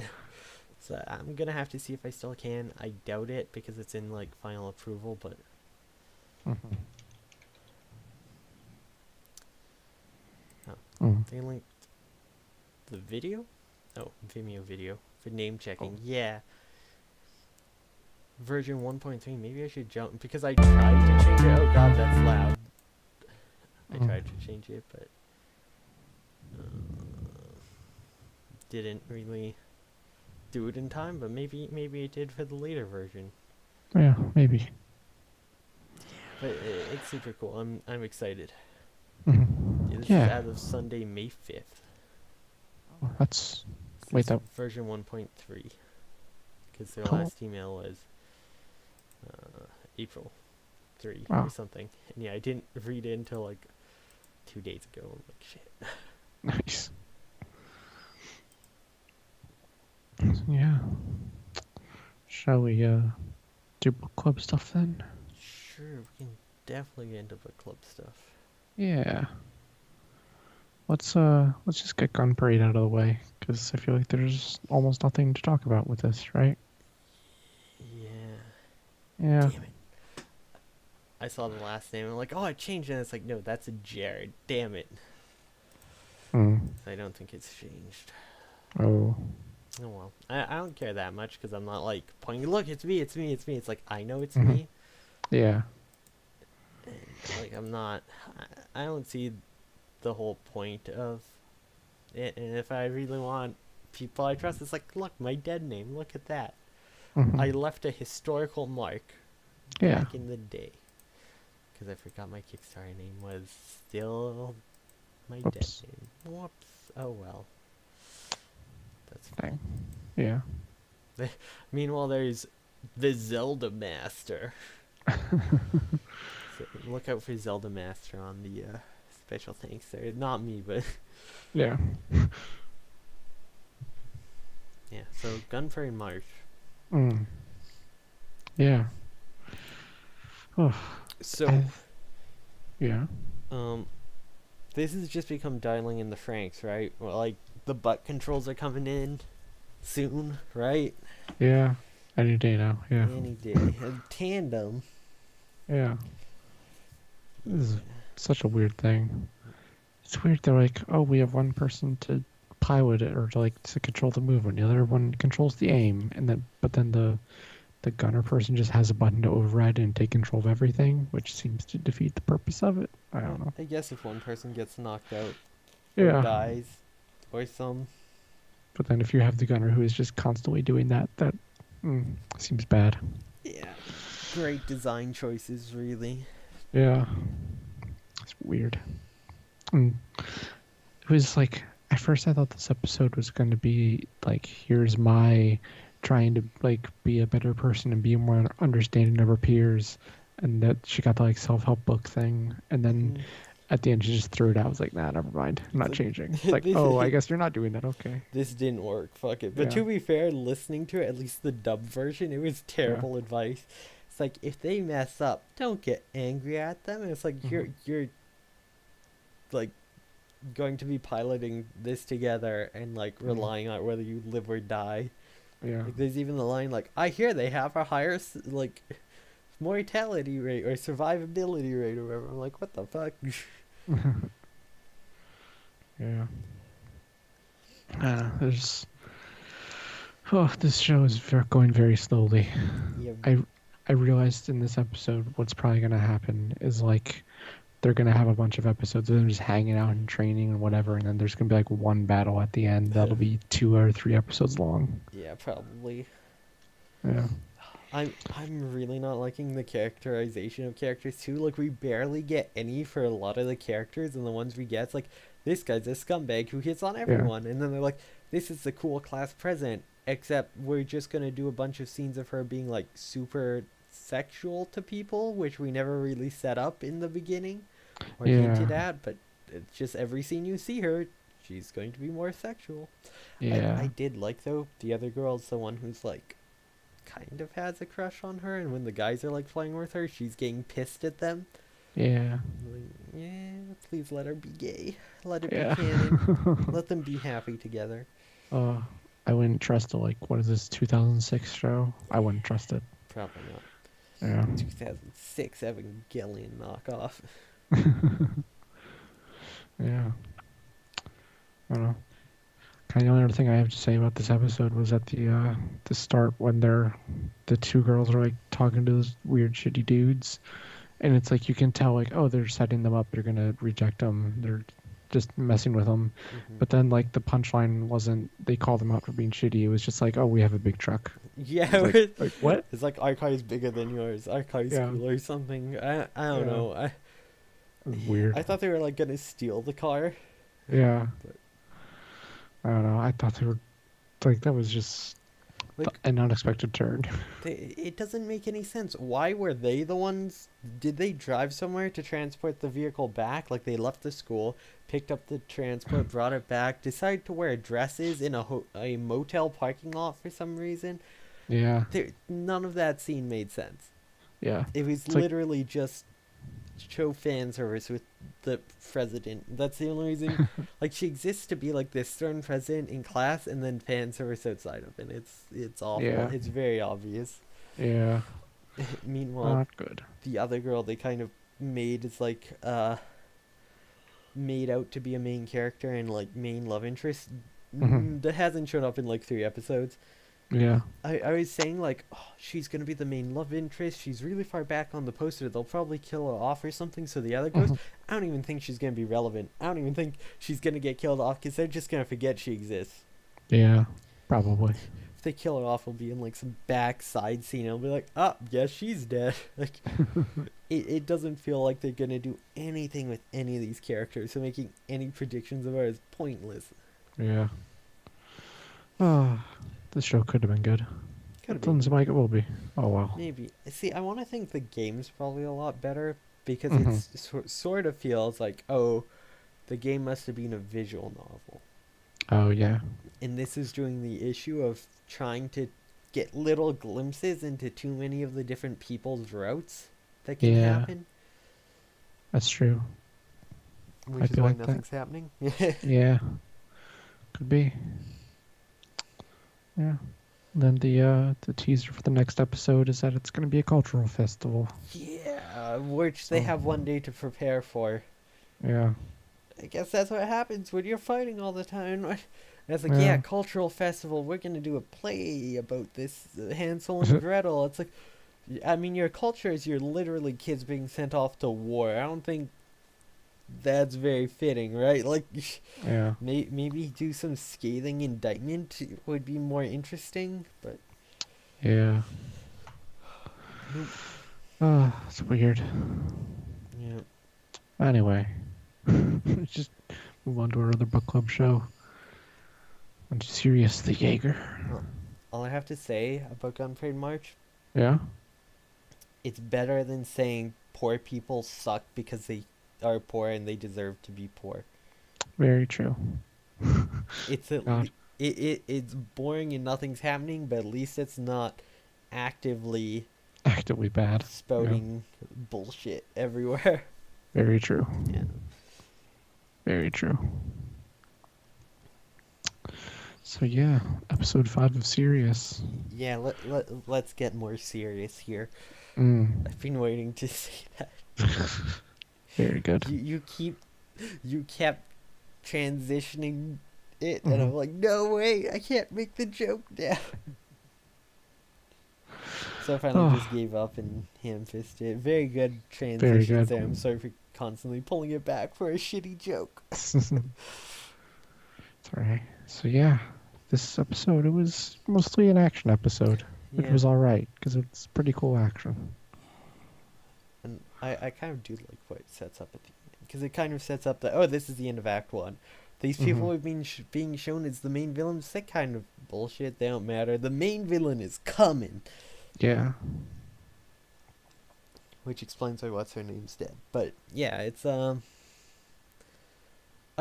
So I'm gonna have to see if I still can. I doubt it because it's in like final approval, but. Mm-hmm. Oh, Mm. they linked the video? Oh, Vimeo video for name checking. Yeah. Version 1.3. Maybe I should jump because I tried to change it. Oh god, that's loud. I tried to change it, but didn't really do it in time. But maybe it did for the later version. Yeah, maybe. But it's super cool. I'm excited. Mm-hmm. Yeah, this is Yeah. as of Sunday, May 5th. Oh, that's This wait that. version 1.3 because their Cool. last email was April 3 Wow. or something. And yeah, I didn't read it until like 2 days ago. I'm like, shit. Nice. Yeah. Shall we do book club stuff then? Sure, we can definitely get into book club stuff. Yeah. Let's just get Gun Parade out of the way, because I feel like there's almost nothing to talk about with this, right? Yeah. Yeah. Damn it. I saw the last name and I'm like, oh, I changed it. And it's like, no, that's a Jared. Damn it. Hmm. I don't think it's changed. Oh. Oh well. I don't care that much because I'm not like pointing, look, it's me, it's me, it's me. It's like, I know it's Mhm. me. Yeah. And, like, I'm not, I don't see the whole point of it. And if I really want people I trust, it's like, look, my dead name, look at that. I Mhm. left a historical mark Yeah. back in the day. Because I forgot my Kickstarter name was still my dead Whoops. name. Whoops. Oh well. That's fine. Dang. Yeah. Meanwhile, there's the Zelda Master. So look out for Zelda Master on the special thanks there. Not me, but Yeah. yeah. So Gunfire in March. Mm. Yeah. Oh. So Yeah. um, this has just become dialing in the Franks, right? Well, like the butt controls are coming in soon, right? Yeah. Any day now. Yeah. Any day. A tandem. Yeah. Yeah. This is such a weird thing. It's weird. They're like, oh, we have one person to pilot it or to like to control the movement. The other one controls the aim, and then the gunner person just has a button to override and take control of everything, which seems to defeat the purpose of it. I don't know. I guess if one person gets knocked out or Yeah. dies or some. But then if you have the gunner who is just constantly doing that, seems bad. Yeah. Great design choices, really. Yeah. It's weird. Mm. It was like at first I thought this episode was going to be like, here's my trying to like be a better person and be more understanding of her peers, and that she got the like self-help book thing, and then at the end she just threw it out. I was like, nah, never mind, I'm not changing. It's like, oh, I guess you're not doing that. Okay. This didn't work. Fuck it. But Yeah. to be fair, listening to it, at least the dub version, it was terrible advice. It's like, if they mess up, don't get angry at them. And it's like, you're like going to be piloting this together and like relying on whether you live or die. Yeah. Like, there's even the line like, I hear they have a higher like mortality rate or survivability rate or whatever. I'm like, what the fuck? Yeah. There's. Oh, this show is going very slowly. Yeah. I realized in this episode what's probably gonna happen is like they're gonna have a bunch of episodes of them just hanging out and training and whatever, and then there's gonna be like one battle at the end that'll be 2 or 3 episodes long. Yeah, probably. Yeah. I'm really not liking the characterization of characters too. Like, we barely get any for a lot of the characters, and the ones we get, it's like, this guy's a scumbag who hits on everyone, and then they're like, this is the cool class president, except we're just gonna do a bunch of scenes of her being like super sexual to people, which we never really set up in the beginning or hinted at, but it's just every scene you see her, she's going to be more sexual. Yeah. I did like, though, the other girl's the one who's like kind of has a crush on her, and when the guys are like playing with her, she's getting pissed at them. Yeah. Like, yeah, please let her be gay. Let it Yeah. be canon. Let them be happy together. I wouldn't trust a like what is this 2006 show? I wouldn't trust it. Probably not. Yeah. 2006 Evangelion knockoff. Yeah. I don't know. Kind of the only other thing I have to say about this episode was at the start when the 2 girls are like talking to those weird shitty dudes, and it's like you can tell like, oh, they're setting them up, they're gonna reject them, they're just messing with them. But then like the punchline wasn't they called them out for being shitty. It was just like, oh, we have a big truck. Yeah, like what? It's like Archive's bigger than yours. Archive's cool or something. I don't know. It was weird. I thought they were like gonna steal the car. Yeah. But I don't know. I thought they were like that was just Like, An unexpected turn. it doesn't make any sense. Why were they the ones? Did they drive somewhere to transport the vehicle back? Like they left the school, picked up the transport, brought it back, decided to wear dresses in a motel parking lot for some reason. Yeah. None of that scene made sense. Yeah. It was It's like, literally just show fan service with the president. That's the only reason. Like she exists to be like this stern president in class, and then fan service outside of it. It's awful. yeah. It's very obvious. Yeah. Meanwhile, Not good. the other girl they kind of made is like made out to be a main character and like main love interest that hasn't shown up in like 3 episodes. Yeah. I was saying like, oh, she's gonna be the main love interest. She's really far back on the poster. They'll probably kill her off or something. So the other goes, I don't even think she's gonna be relevant. I don't even think she's gonna get killed off because they're just gonna forget she exists. Yeah. Probably. If they kill her off, it'll be in like some backside scene. It'll be like, oh, yes, she's dead. Like, it doesn't feel like they're gonna do anything with any of these characters. So making any predictions of her is pointless. Yeah. This show could have been good. Could have Sounds been. like it will be. Oh well. Maybe. See, I want to think the game's probably a lot better because Mhm. it sort of feels like, oh, the game must have been a visual novel. Oh yeah. And this is doing the issue of trying to get little glimpses into too many of the different people's routes that can Yeah. happen, That's true. which is feel why like that. nothing's happening. Yeah. Could be. Yeah. Then the teaser for the next episode is that it's going to be a cultural festival. Yeah, which they So- have one day to prepare for. Yeah. I guess that's what happens when you're fighting all the time. And it's like, Yeah. yeah, cultural festival. We're gonna do a play about this Hansel and Gretel. It's like, I mean, your culture is you're literally kids being sent off to war. I don't think that's very fitting, right? Like, Yeah. maybe do some scathing indictment would be more interesting, but Yeah. nope. It's weird. Yeah. Anyway, let's just move on to our other book club show. On to Sirius the Jaeger. All I have to say about Guntrade March, Yeah. it's better than saying poor people suck because they are poor and they deserve to be poor. Very true. It's God. it's boring and nothing's happening, but at least it's not actively Actively bad. spouting bullshit everywhere. Very true. Yeah. Very true. So yeah, episode 5 of Sirius. Yeah, let's get more serious here. Mm. I've been waiting to say that. Very good. You kept transitioning it, and I'm like, no way, I can't make the joke now. So I finally just gave up and ham-fisted. Very good transitions good. there. I'm sorry for constantly pulling it back for a shitty joke. It's alright. So yeah, this episode, it was mostly an action episode, which Yeah. was alright, because it's pretty cool action. And I kind of do like what it sets up at the end, because it kind of sets up that, oh, this is the end of Act 1. These people have been being shown as the main villains. That kind of bullshit. They don't matter. The main villain is coming. Yeah. Which explains why what's her name's dead. But yeah, it's I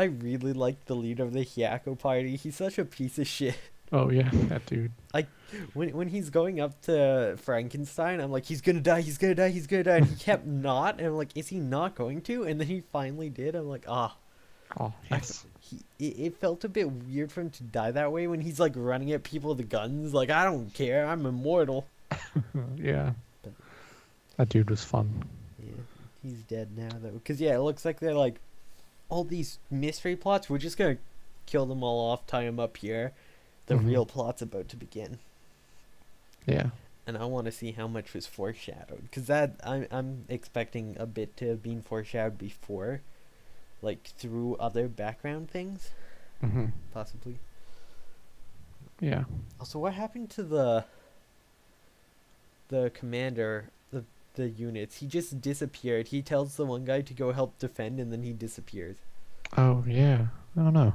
really like the leader of the Hyako party. He's such a piece of shit. Oh yeah, that dude. When he's going up to Frankenstein, I'm like, he's gonna die, he's gonna die, he's gonna die, and he kept not, and I'm like, is he not going to? And then he finally did. I'm like, ah. Oh yes. It felt a bit weird for him to die that way when he's like running at people with guns. Like, I don't care, I'm immortal. Yeah. But- That dude was fun. Yeah, he's dead now though. Cause yeah, it looks like they're like, all these mystery plots. We're just gonna kill them all off, tie them up here. The real plot's about to begin. Yeah. And I want to see how much was foreshadowed, because that I'm expecting a bit to have been foreshadowed before, like through other background things, possibly. Yeah. Also, what happened to the commander of the units? He just disappeared. He tells the one guy to go help defend, and then he disappears. Oh yeah. I don't know.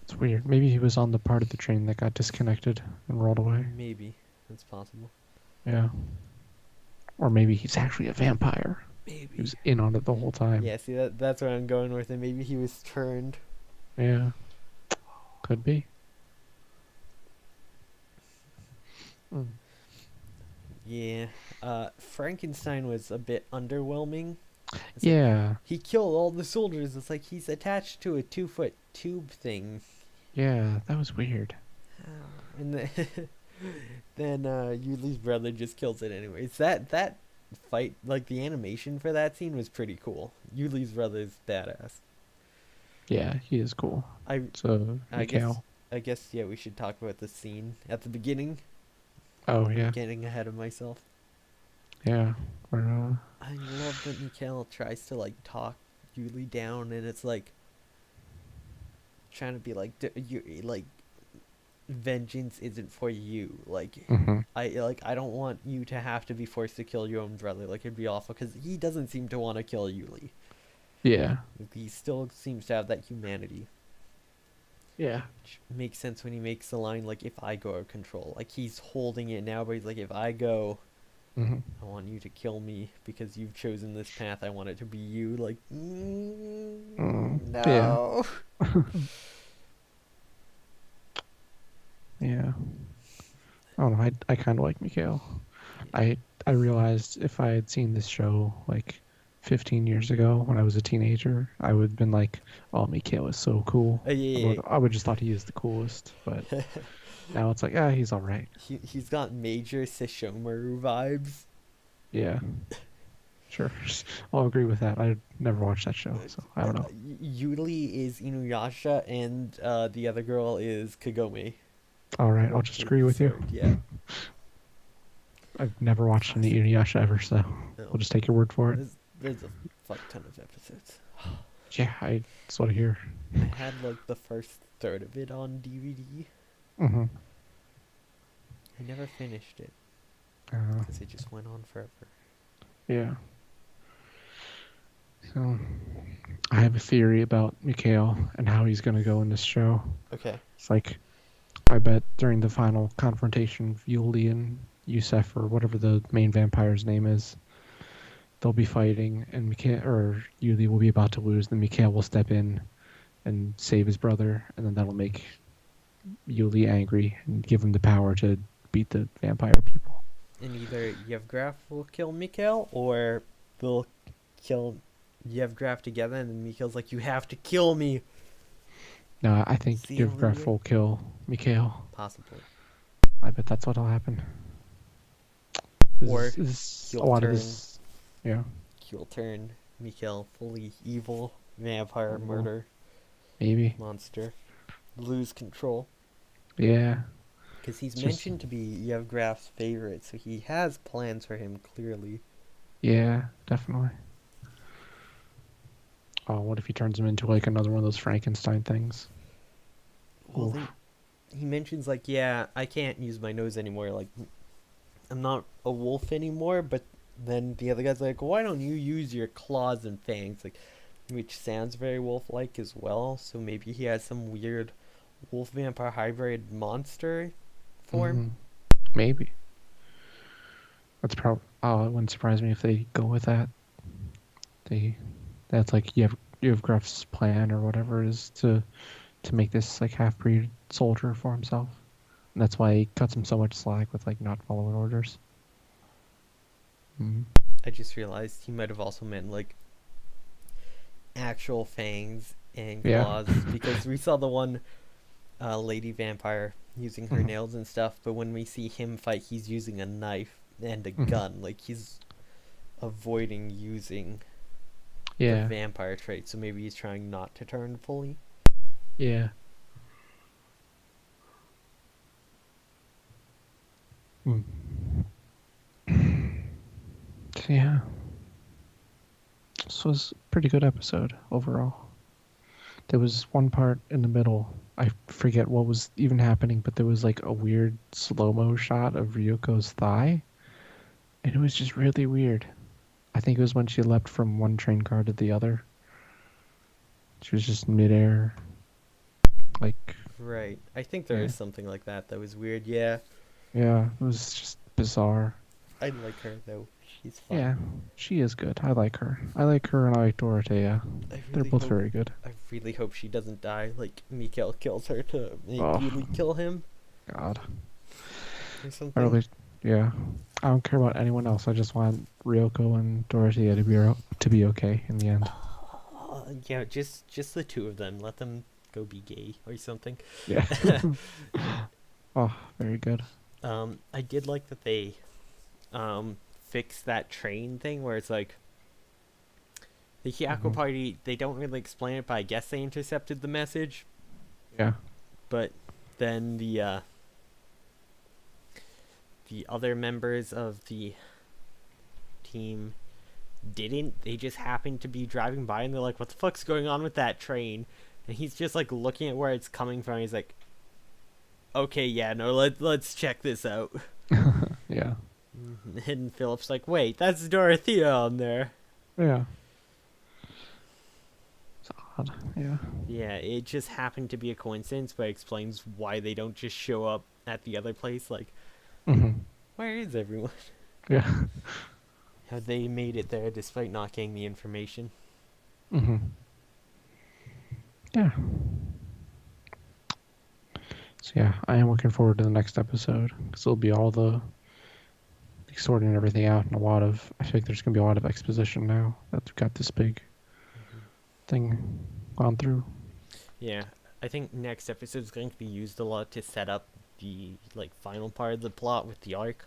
It's weird. Maybe he was on the part of the train that got disconnected and rolled away. Maybe. That's possible. Yeah. Or maybe he's actually a vampire. He Maybe. was in on it the whole time. Yeah, see, that's where I'm going with it. Maybe he was turned. Yeah. Could be. Mm. Yeah. Frankenstein was a bit underwhelming. It's like, Yeah. he killed all the soldiers. It's like he's attached to a 2-foot tube thing. Yeah, that was weird. And then Yuli's brother just kills it anyways. That fight, like the animation for that scene was pretty cool. Yuli's brother's badass. Yeah, he is cool. I So, I guess Mikhail. yeah, we should talk about the scene at the beginning. Oh, I'm yeah. getting ahead of myself. Yeah. Where, I love that Mikhail tries to like talk Yuli down, and it's like trying to be like, you like, vengeance isn't for you. Like, mm-hmm. I don't want you to have to be forced to kill your own brother. Like, it'd be awful because he doesn't seem to want to kill Yuli. Yeah. He still seems to have that humanity. Yeah. Which makes sense when he makes the line like, "If I go out of control," like he's holding it now, but he's like, "If I go, Mm-hmm. I want you to kill me because you've chosen this path. I want it to be you." Like, Yeah. no. Yeah. I don't know. I kind of like Mikhail. I realized if I had seen this show like 15 years ago when I was a teenager, I would have been like, "Oh, Mikhail is so cool." Yeah. I would just thought he was the coolest. But now it's like, he's all right. He's got major Sesshomaru vibes. Yeah. Sure. I'll agree with that. I never watched that show, so I don't know. Yuli is Inuyasha, and the other girl is Kagome. All right, I'll just agree with you. Yeah. I've never watched any Inuyasha ever, so No. we'll just take your word for it. There's a fuck ton of episodes. Yeah, that's what I hear. I had like the first third of it on DVD. Mm-hmm. I never finished it because it just went on forever. Yeah. So, I have a theory about Mikhail and how he's going to go in this show. Okay. It's like, I bet during the final confrontation of Yuli and Yusef, or whatever the main vampire's name is, they'll be fighting, and Yuli will be about to lose. Then Mikhail will step in and save his brother, and then that'll make Yuli angry and give him the power to beat the vampire people. And either Yevgraf will kill Mikhail, or they'll kill Yevgraf together, and then Mikhail's like, "You have to kill me." No, I think See you Yevgraf later. will kill Mikhail. Possibly. I bet that's what'll happen. Or This a he'll lot turn. of this. Yeah. He'll turn Mikhail fully evil, vampire, Oh. murder, Maybe. monster, lose control. Yeah. Because he's It's just- mentioned to be Yevgraf's favorite, so he has plans for him, clearly. Yeah, definitely. Oh, what if he turns him into like another one of those Frankenstein things? Well, Oof. he mentions, like, yeah, I can't use my nose anymore. Like, I'm not a wolf anymore, but then the other guy's like, why don't you use your claws and fangs? Like, which sounds very wolf-like as well, so maybe he has some weird wolf-vampire hybrid monster form. Mhm. Maybe. That's probably. Oh, it wouldn't surprise me if they go with that. That's like Yevgraf's plan or whatever it is to make this like half-breed soldier for himself. And that's why he cuts him so much slack with like not following orders. Mhm. I just realized he might have also meant, like, actual fangs and Yeah. claws, because we saw the one lady vampire using her Mhm. nails and stuff, but when we see him fight, he's using a knife and a Mhm. gun. Like, he's avoiding using the Yeah. vampire trait, so maybe he's trying not to turn fully. Yeah. Hmm. Yeah. This was a pretty good episode overall. There was one part in the middle, I forget what was even happening, but there was like a weird slow-mo shot of Ryuko's thigh, and it was just really weird. I think it was when she leapt from one train car to the other. She was just midair. Like, Right. I think there yeah, is something like that that was weird. Yeah. yeah, it was just bizarre. I like her though. She's fun. Yeah, she is good. I like her. I like her and I like Dorothea. I They're really both hope very good. I really hope she doesn't die. Like Mikael kills her to make Oh, Yuli kill him God. or I something. really, yeah. I don't care about anyone else. I just want Ryoko and Dorothea to be okay in the end. Yeah, just the two of them. Let them go be gay or something. Yeah. Oh, very good. I did like that they fixed that train thing where it's like the Hyako Hmm. party. They don't really explain it, but I guess they intercepted the message. Yeah. But then the other members of the team didn't. They just happened to be driving by and they're like, what the fuck's going on with that train? And he's just like looking at where it's coming from. He's like, okay, yeah, no, let's check this out. Yeah. And Philip's like, wait, that's Dorothea on there. Yeah. It's odd. Yeah. Yeah, it just happened to be a coincidence, but it explains why they don't just show up at the other place. Like, Hmm. where is everyone? Yeah. How they made it there despite not getting the information. Hmm. Yeah. So yeah, I am looking forward to the next episode because it'll be all the sorting everything out and a lot of. I think there's gonna be a lot of exposition now that we've got this big thing gone through. Yeah, I think next episode is going to be used a lot to set up the like final part of the plot with the arc,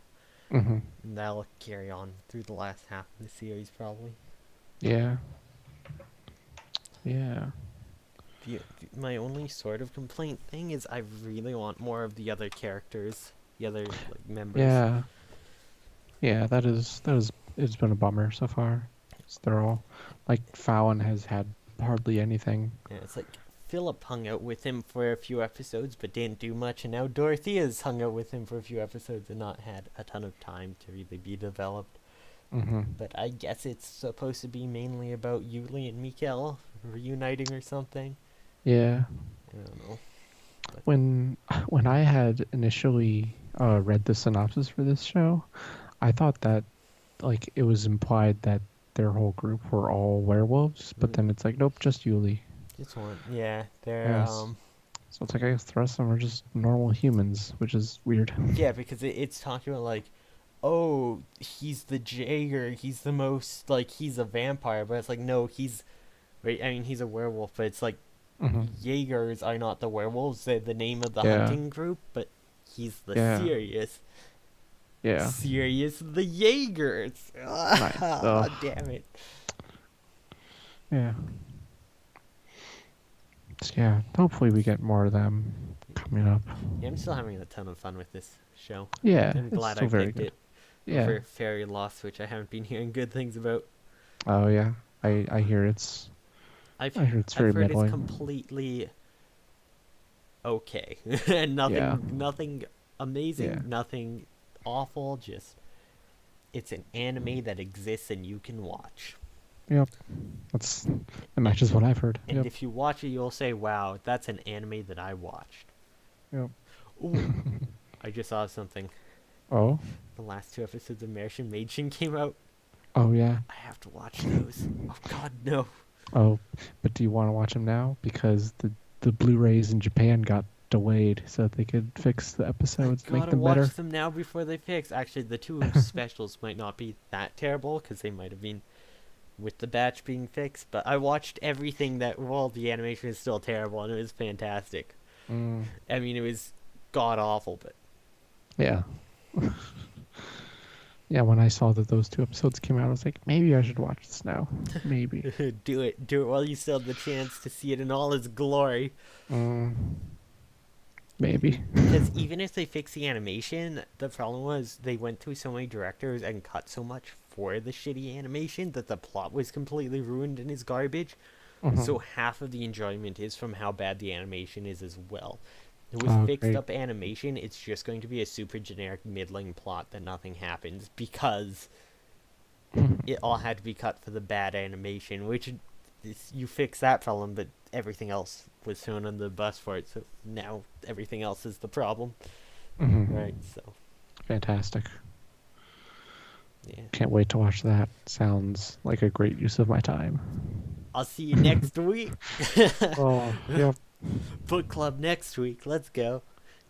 Hmm. and that'll carry on through the last half of the series probably. Yeah. Yeah. My only sort of complaint thing is I really want more of the other characters, the other like members. Yeah. Yeah. That is. It's been a bummer so far. They're all like Fallon has had hardly anything. Yeah, it's like Philip hung out with him for a few episodes but didn't do much, and now Dorothea's hung out with him for a few episodes and not had a ton of time to really be developed. Hmm. But I guess it's supposed to be mainly about Yuli and Mikael reuniting or something. Yeah. I don't know. But When I had initially read the synopsis for this show, I thought that like it was implied that their whole group were all werewolves, but then it's like nope, just Yuli. just one, yeah, they're Yes. So it's like I guess the rest of them are just normal humans, which is weird. yeah, because it's talking about like, oh, he's the Jaeger, he's the most like he's a vampire, but it's like no, he's right. I mean, he's a werewolf, but it's like Hmm. Jaegers are not the werewolves; they're the name of the Yeah. hunting group. But he's the Yeah. Sirius. Yeah. Sirius the Jaegers. Nice. Ah, damn it. Yeah. So yeah. Hopefully we get more of them coming up. Yeah, I'm still having a ton of fun with this show. Yeah. I'm It's glad still I very picked good. it Yeah. over Fairy Lost, which I haven't been hearing good things about. Oh yeah. I hear it's I've I hear it's very I've heard middling. it's completely okay, and Yeah. nothing amazing, Yeah. nothing awful. Just it's an anime that exists and you can watch. Yep. That matches what I've heard. And Yep. if you watch it, you'll say, "Wow, that's an anime that I watched." Yep. Ooh, I just saw something. Oh. The last two episodes of Martian Maidchen came out. Oh yeah. I have to watch those. Oh God, no! Oh, but do you want to watch them now? Because the Blu-rays in Japan got delayed so that they could fix the episodes, I make gotta them watch better. them now before they fix. Actually, the two specials might not be that terrible because they might have been with the batch being fixed. But I watched everything that. Well, the animation is still terrible and it was fantastic. Mm, I mean, it was god awful, but yeah. Yeah, when I saw that those two episodes came out, I was like, maybe I should watch this now. Maybe. do it while you still have the chance to see it in all its glory. Mm, maybe. Because even if they fix the animation, the problem was they went through so many directors and cut so much for the shitty animation that the plot was completely ruined and is garbage. Mhm. So half of the enjoyment is from how bad the animation is as well. With Oh, fixed great. up animation, it's just going to be a super generic middling plot that nothing happens because it all had to be cut for the bad animation, which you fix that problem, but everything else was thrown on the bus for it. So now everything else is the problem, right? So Fantastic. yeah, Can't wait to watch that. Sounds like a great use of my time. I'll see you next week. Oh, yep. Book club next week. Let's go.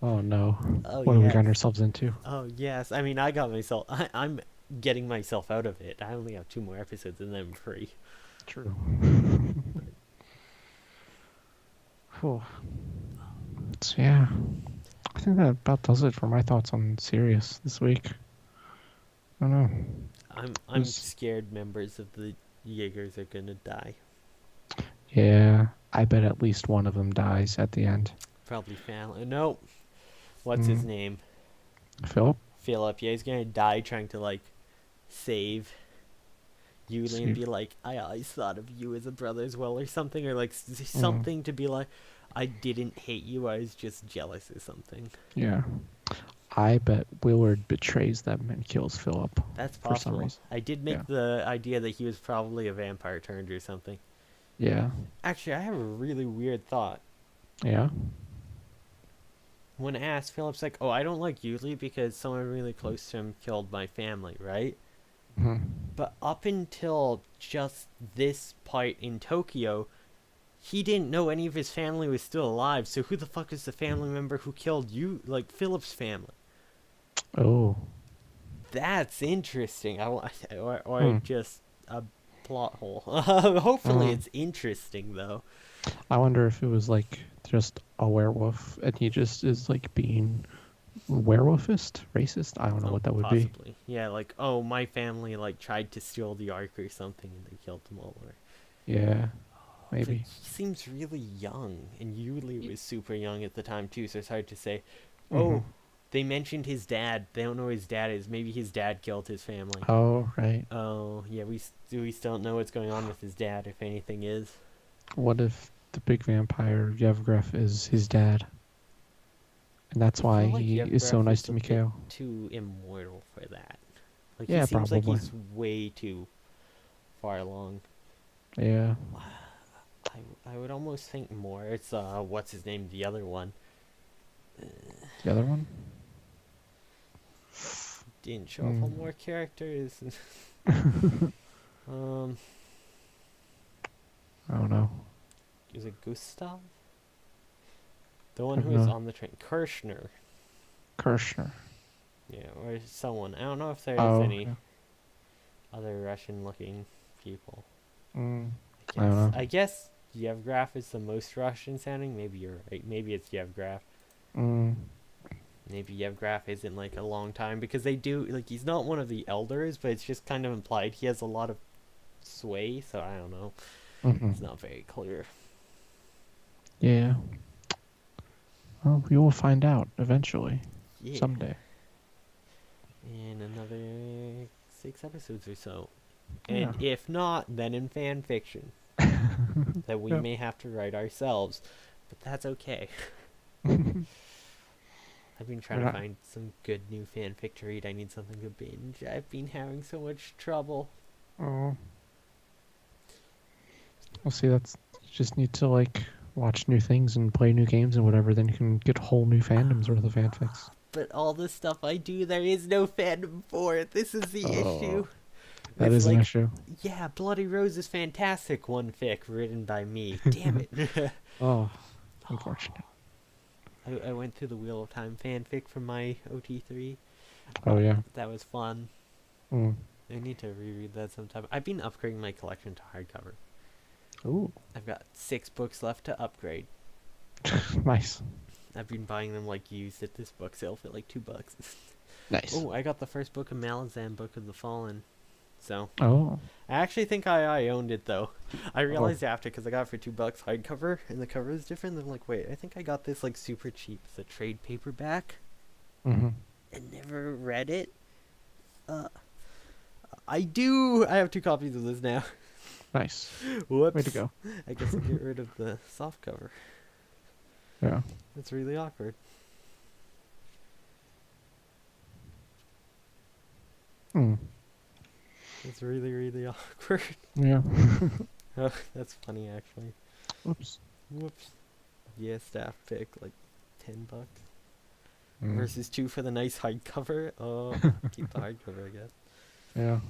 Oh no. Oh What have we yes. gotten ourselves into? Oh yes. I mean, I got myself. I'm getting myself out of it. I only have 2 more episodes and then I'm free. True. Whew. So yeah, I think that about does it for my thoughts on Sirius this week. I don't know. I'm scared members of the Jaegers are gonna die. Yeah, I bet at least one of them dies at the end. Probably family. No. What's his name? Philip? Philip. Yeah, he's gonna die trying to like save Yuli and See. be like, I always thought of you as a brother as well, or something, or like something to be like, I didn't hate you, I was just jealous or something. Yeah. I bet Willard betrays them and kills Philip. That's For some possible. reason. I did make the idea that he was probably a vampire turned or something. Yeah. Actually, I have a really weird thought. Yeah. When asked, Philip's like, oh, I don't like Yuli because someone really close to him killed my family, right? But up until just this part in Tokyo, he didn't know any of his family was still alive. So who the fuck is the family member who killed you, like Philip's family? Oh. That's interesting. Or just a plot hole. Hopefully it's interesting though. I wonder if it was like just a werewolf and he just is like being werewolfist, racist. I don't know what that would possibly. Yeah, like, oh, my family like tried to steal the Ark or something and they killed them all. Or be. Yeah. but Maybe. he seems really young, and Yuli was super young at the time too, so it's hard to say. Oh, they mentioned his dad. They don't know who his dad is. Maybe his dad killed his family. Oh, right. Oh, yeah, we still don't know what's going on with his dad, if anything is. What if the big vampire Yevgraf is his dad? And that's I why feel like he is so Yevgraf nice is to a bit Mikhail. too immortal for that. Like, Yeah, he seems like probably. he's way too far along. Yeah. I would almost think more. It's what's his name? The other one. The other one? Didn't show up on more characters. I don't know. Is it Gustav? The one who was know. on the train. Kirshner. Kirshner. Yeah, or someone. I don't know if there's any yeah. other Russian-looking people. I don't know. I guess Yevgraf is the most Russian-sounding. Maybe you're right. Maybe it's Yevgraf. Maybe Yevgraf isn't like a long time because they do like he's not one of the elders, but it's just kind of implied he has a lot of sway. So I don't know. It's not very clear. Yeah. Well, we will find out eventually. Yeah. Someday. In another 6 episodes or so. And if not, then in fan fiction. That we may have to write ourselves. But that's okay. I've been trying to find some good new fanfic to read. I need something to binge. I've been having so much trouble. Oh. Well, see, you just need to, like, watch new things and play new games and whatever, then you can get whole new fandoms worth of fanfics. But all the stuff I do, there is no fandom for it. This is the issue. That is an issue. Yeah, Bloody Rose is fantastic. One fic written by me. Damn it. Oh, unfortunate. I went through the Wheel of Time fanfic from my OT3. Oh, yeah. That was fun. I need to reread that sometime. I've been upgrading my collection to hardcover. Ooh. I've got 6 books left to upgrade. Nice. I've been buying them like used at this book sale for like $2. Nice. Oh, I got the first book of Malazan, Book of the Fallen. So. Oh. I actually think I owned it though. I realized after because I got it for $2 hardcover and the cover is different. I'm like, wait, I think I got this like super cheap. It's a trade paperback. And never read it. I do. I have 2 copies of this now. Nice. Whoops. Way to go. I guess I'll get rid of the soft cover. Yeah. That's really awkward. It's really, really awkward. Yeah. Oh, that's funny actually. Whoops. Whoops. Yeah, staff pick like $10 Mm. versus 2 for the nice hardcover. Oh, keep the hardcover, I guess. Yeah.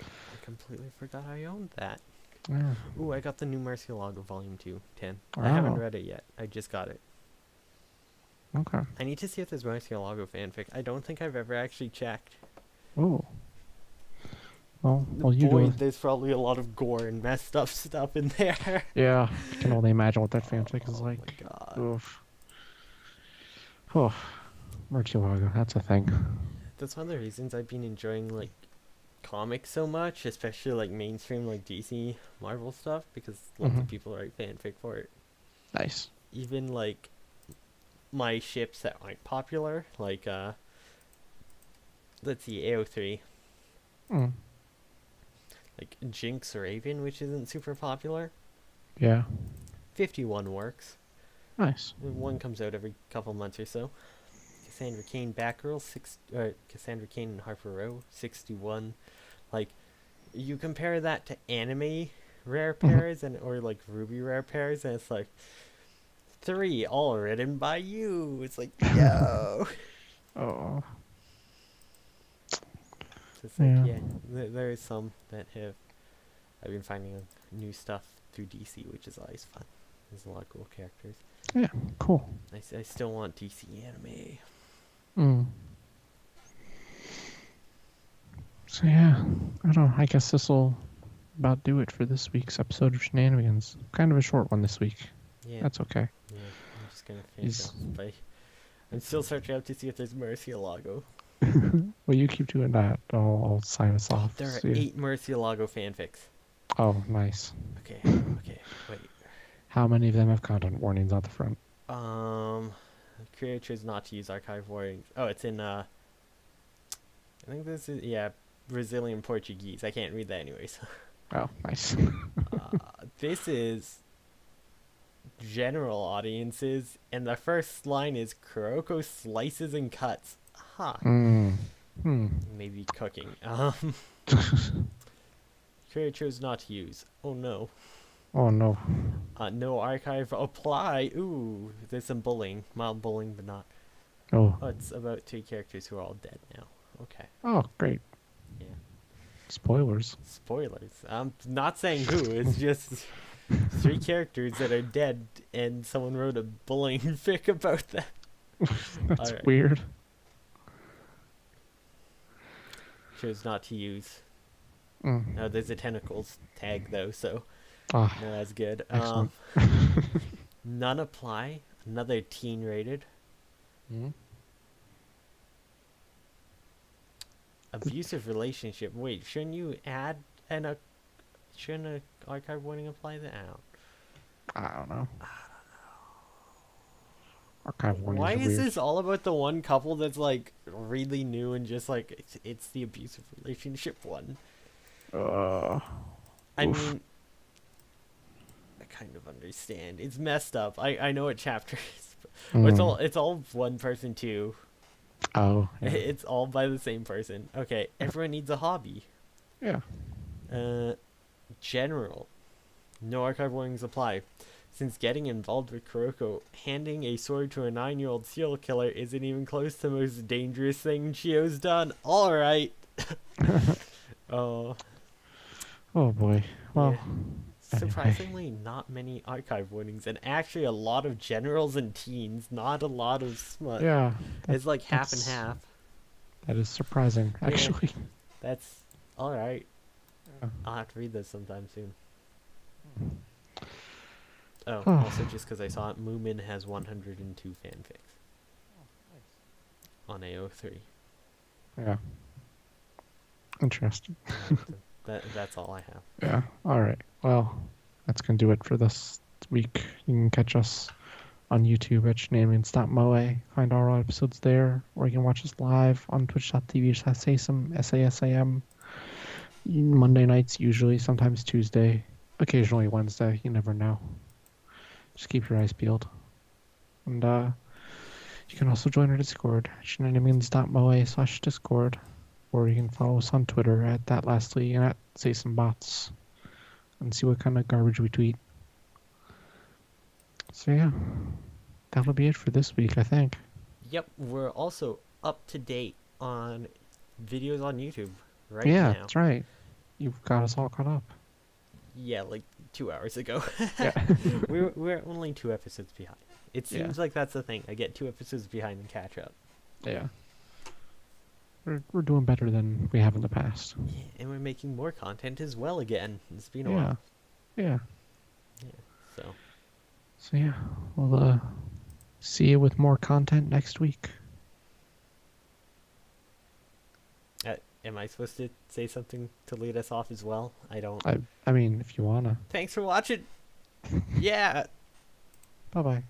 I completely forgot I owned that. Yeah. Ooh, I got the new Murcielago Volume 2, 10. Oh. I haven't read it yet. I just got it. Okay. I need to see if there's Murcielago fanfic. I don't think I've ever actually checked. Oh. Well, you Boy, go. there's probably a lot of gore and messed up stuff in there. Yeah, I can only imagine what that fanfic is like. Oh my god. Oof. Oh, Murcielago, that's a thing. That's one of the reasons I've been enjoying like comics so much, especially like mainstream like DC Marvel stuff, because lots of people write fanfic for it. Nice. Even like my ships that aren't popular, like let's see, AO3. Mm. Like Jinx Raven, which isn't super popular. Yeah. 51 works. Nice. One comes out every couple months or so. Cassandra Cain Batgirl, Cassandra Cain and Harper Row, 61. Like, you compare that to anime rare pairs or like Ruby rare pairs, and it's like 3 all written by you. It's like, yo. Oh. So it's like, Yeah. there is some that have. I've been finding new stuff through DC, which is always fun. There's a lot of cool characters. Yeah, cool. I still want DC anime. Mm. So yeah, I don't know. I guess this will about do it for this week's episode of Shenanimegans. Kind of a short one this week. Yeah. That's okay. Yeah, I'm just gonna finish off by. I'm still searching out to see if there's Murcielago. Well, you keep doing that. I'll sign us off. There are See ya. 8 Murcielago fanfics. Oh, nice. Okay, wait. How many of them have content warnings on the front? Creator chose not to use archive warnings. Oh, it's in I think this is Brazilian Portuguese. I can't read that anyways. Oh, nice. This is general audiences, and the first line is Kuroko slices and cuts. Huh. Maybe cooking. Creator chose not to use. Oh no. Oh no. No archive apply. Ooh, there's some bullying. Mild bullying, but not. Oh. Oh, it's about 2 characters who are all dead now. Okay. Oh, great. Yeah. Spoilers. Spoilers. I'm not saying who. It's just 3 characters that are dead, and someone wrote a bullying fic about them. That's Alright. weird. Chose not to use. Mm. No, there's a tentacles tag though, so Ah, no, that's good. excellent. None apply. Another teen rated. Abusive relationship. Wait, shouldn't you add shouldn't an archive warning apply that? I don't know. Archive warnings Why are is weird. this all about the one couple that's like really new and just like it's the abusive relationship one? I Oof. mean, I kind of understand. It's messed up. I know what chapter is. But it's all one person too. Oh. Yeah. It's all by the same person. Okay, everyone needs a hobby. Yeah. General. No archive warnings apply. Since getting involved with Kuroko, handing a sword to a 9-year-old serial killer isn't even close to the most dangerous thing Chio's done. Alright. Oh. Oh boy. Well. Yeah. Surprisingly, not many archive warnings, and actually a lot of generals and teens, not a lot of smut. Yeah. It's like half and half. That is surprising, actually. That's alright. Yeah. I'll have to read this sometime soon. Oh, also just because I saw it, Moomin has 102 fanfics. On AO3. Yeah. Interesting. That's all I have. Yeah. All right. Well, that's going to do it for this week. You can catch us on YouTube at shenanigans.moe. Find all our episodes there. Or you can watch us live on twitch.tv/Sasam, SASAM. Monday nights, usually. Sometimes Tuesday. Occasionally Wednesday. You never know. Just keep your eyes peeled. And you can also join our Discord, shenanimegans.moe/Discord. Or you can follow us on Twitter at thatlastly and at SaSamBots. and see what kind of garbage we tweet. So yeah, that'll be it for this week, I think. Yep, we're also up to date on videos on YouTube right Yeah, now. that's right. You've got us all caught up. Yeah, like 2 hours ago. Yeah. we're only 2 episodes behind. It Yeah. seems like that's the thing. I get 2 episodes behind and catch up. Yeah. We're doing better than we have in the past. Yeah, and we're making more content as well again. It's been a Yeah. while. Yeah. Yeah, so. So yeah, we'll see you with more content next week. Am I supposed to say something to lead us off as well? I don't. I mean, if you wanna. Thanks for watching. Yeah. Bye bye.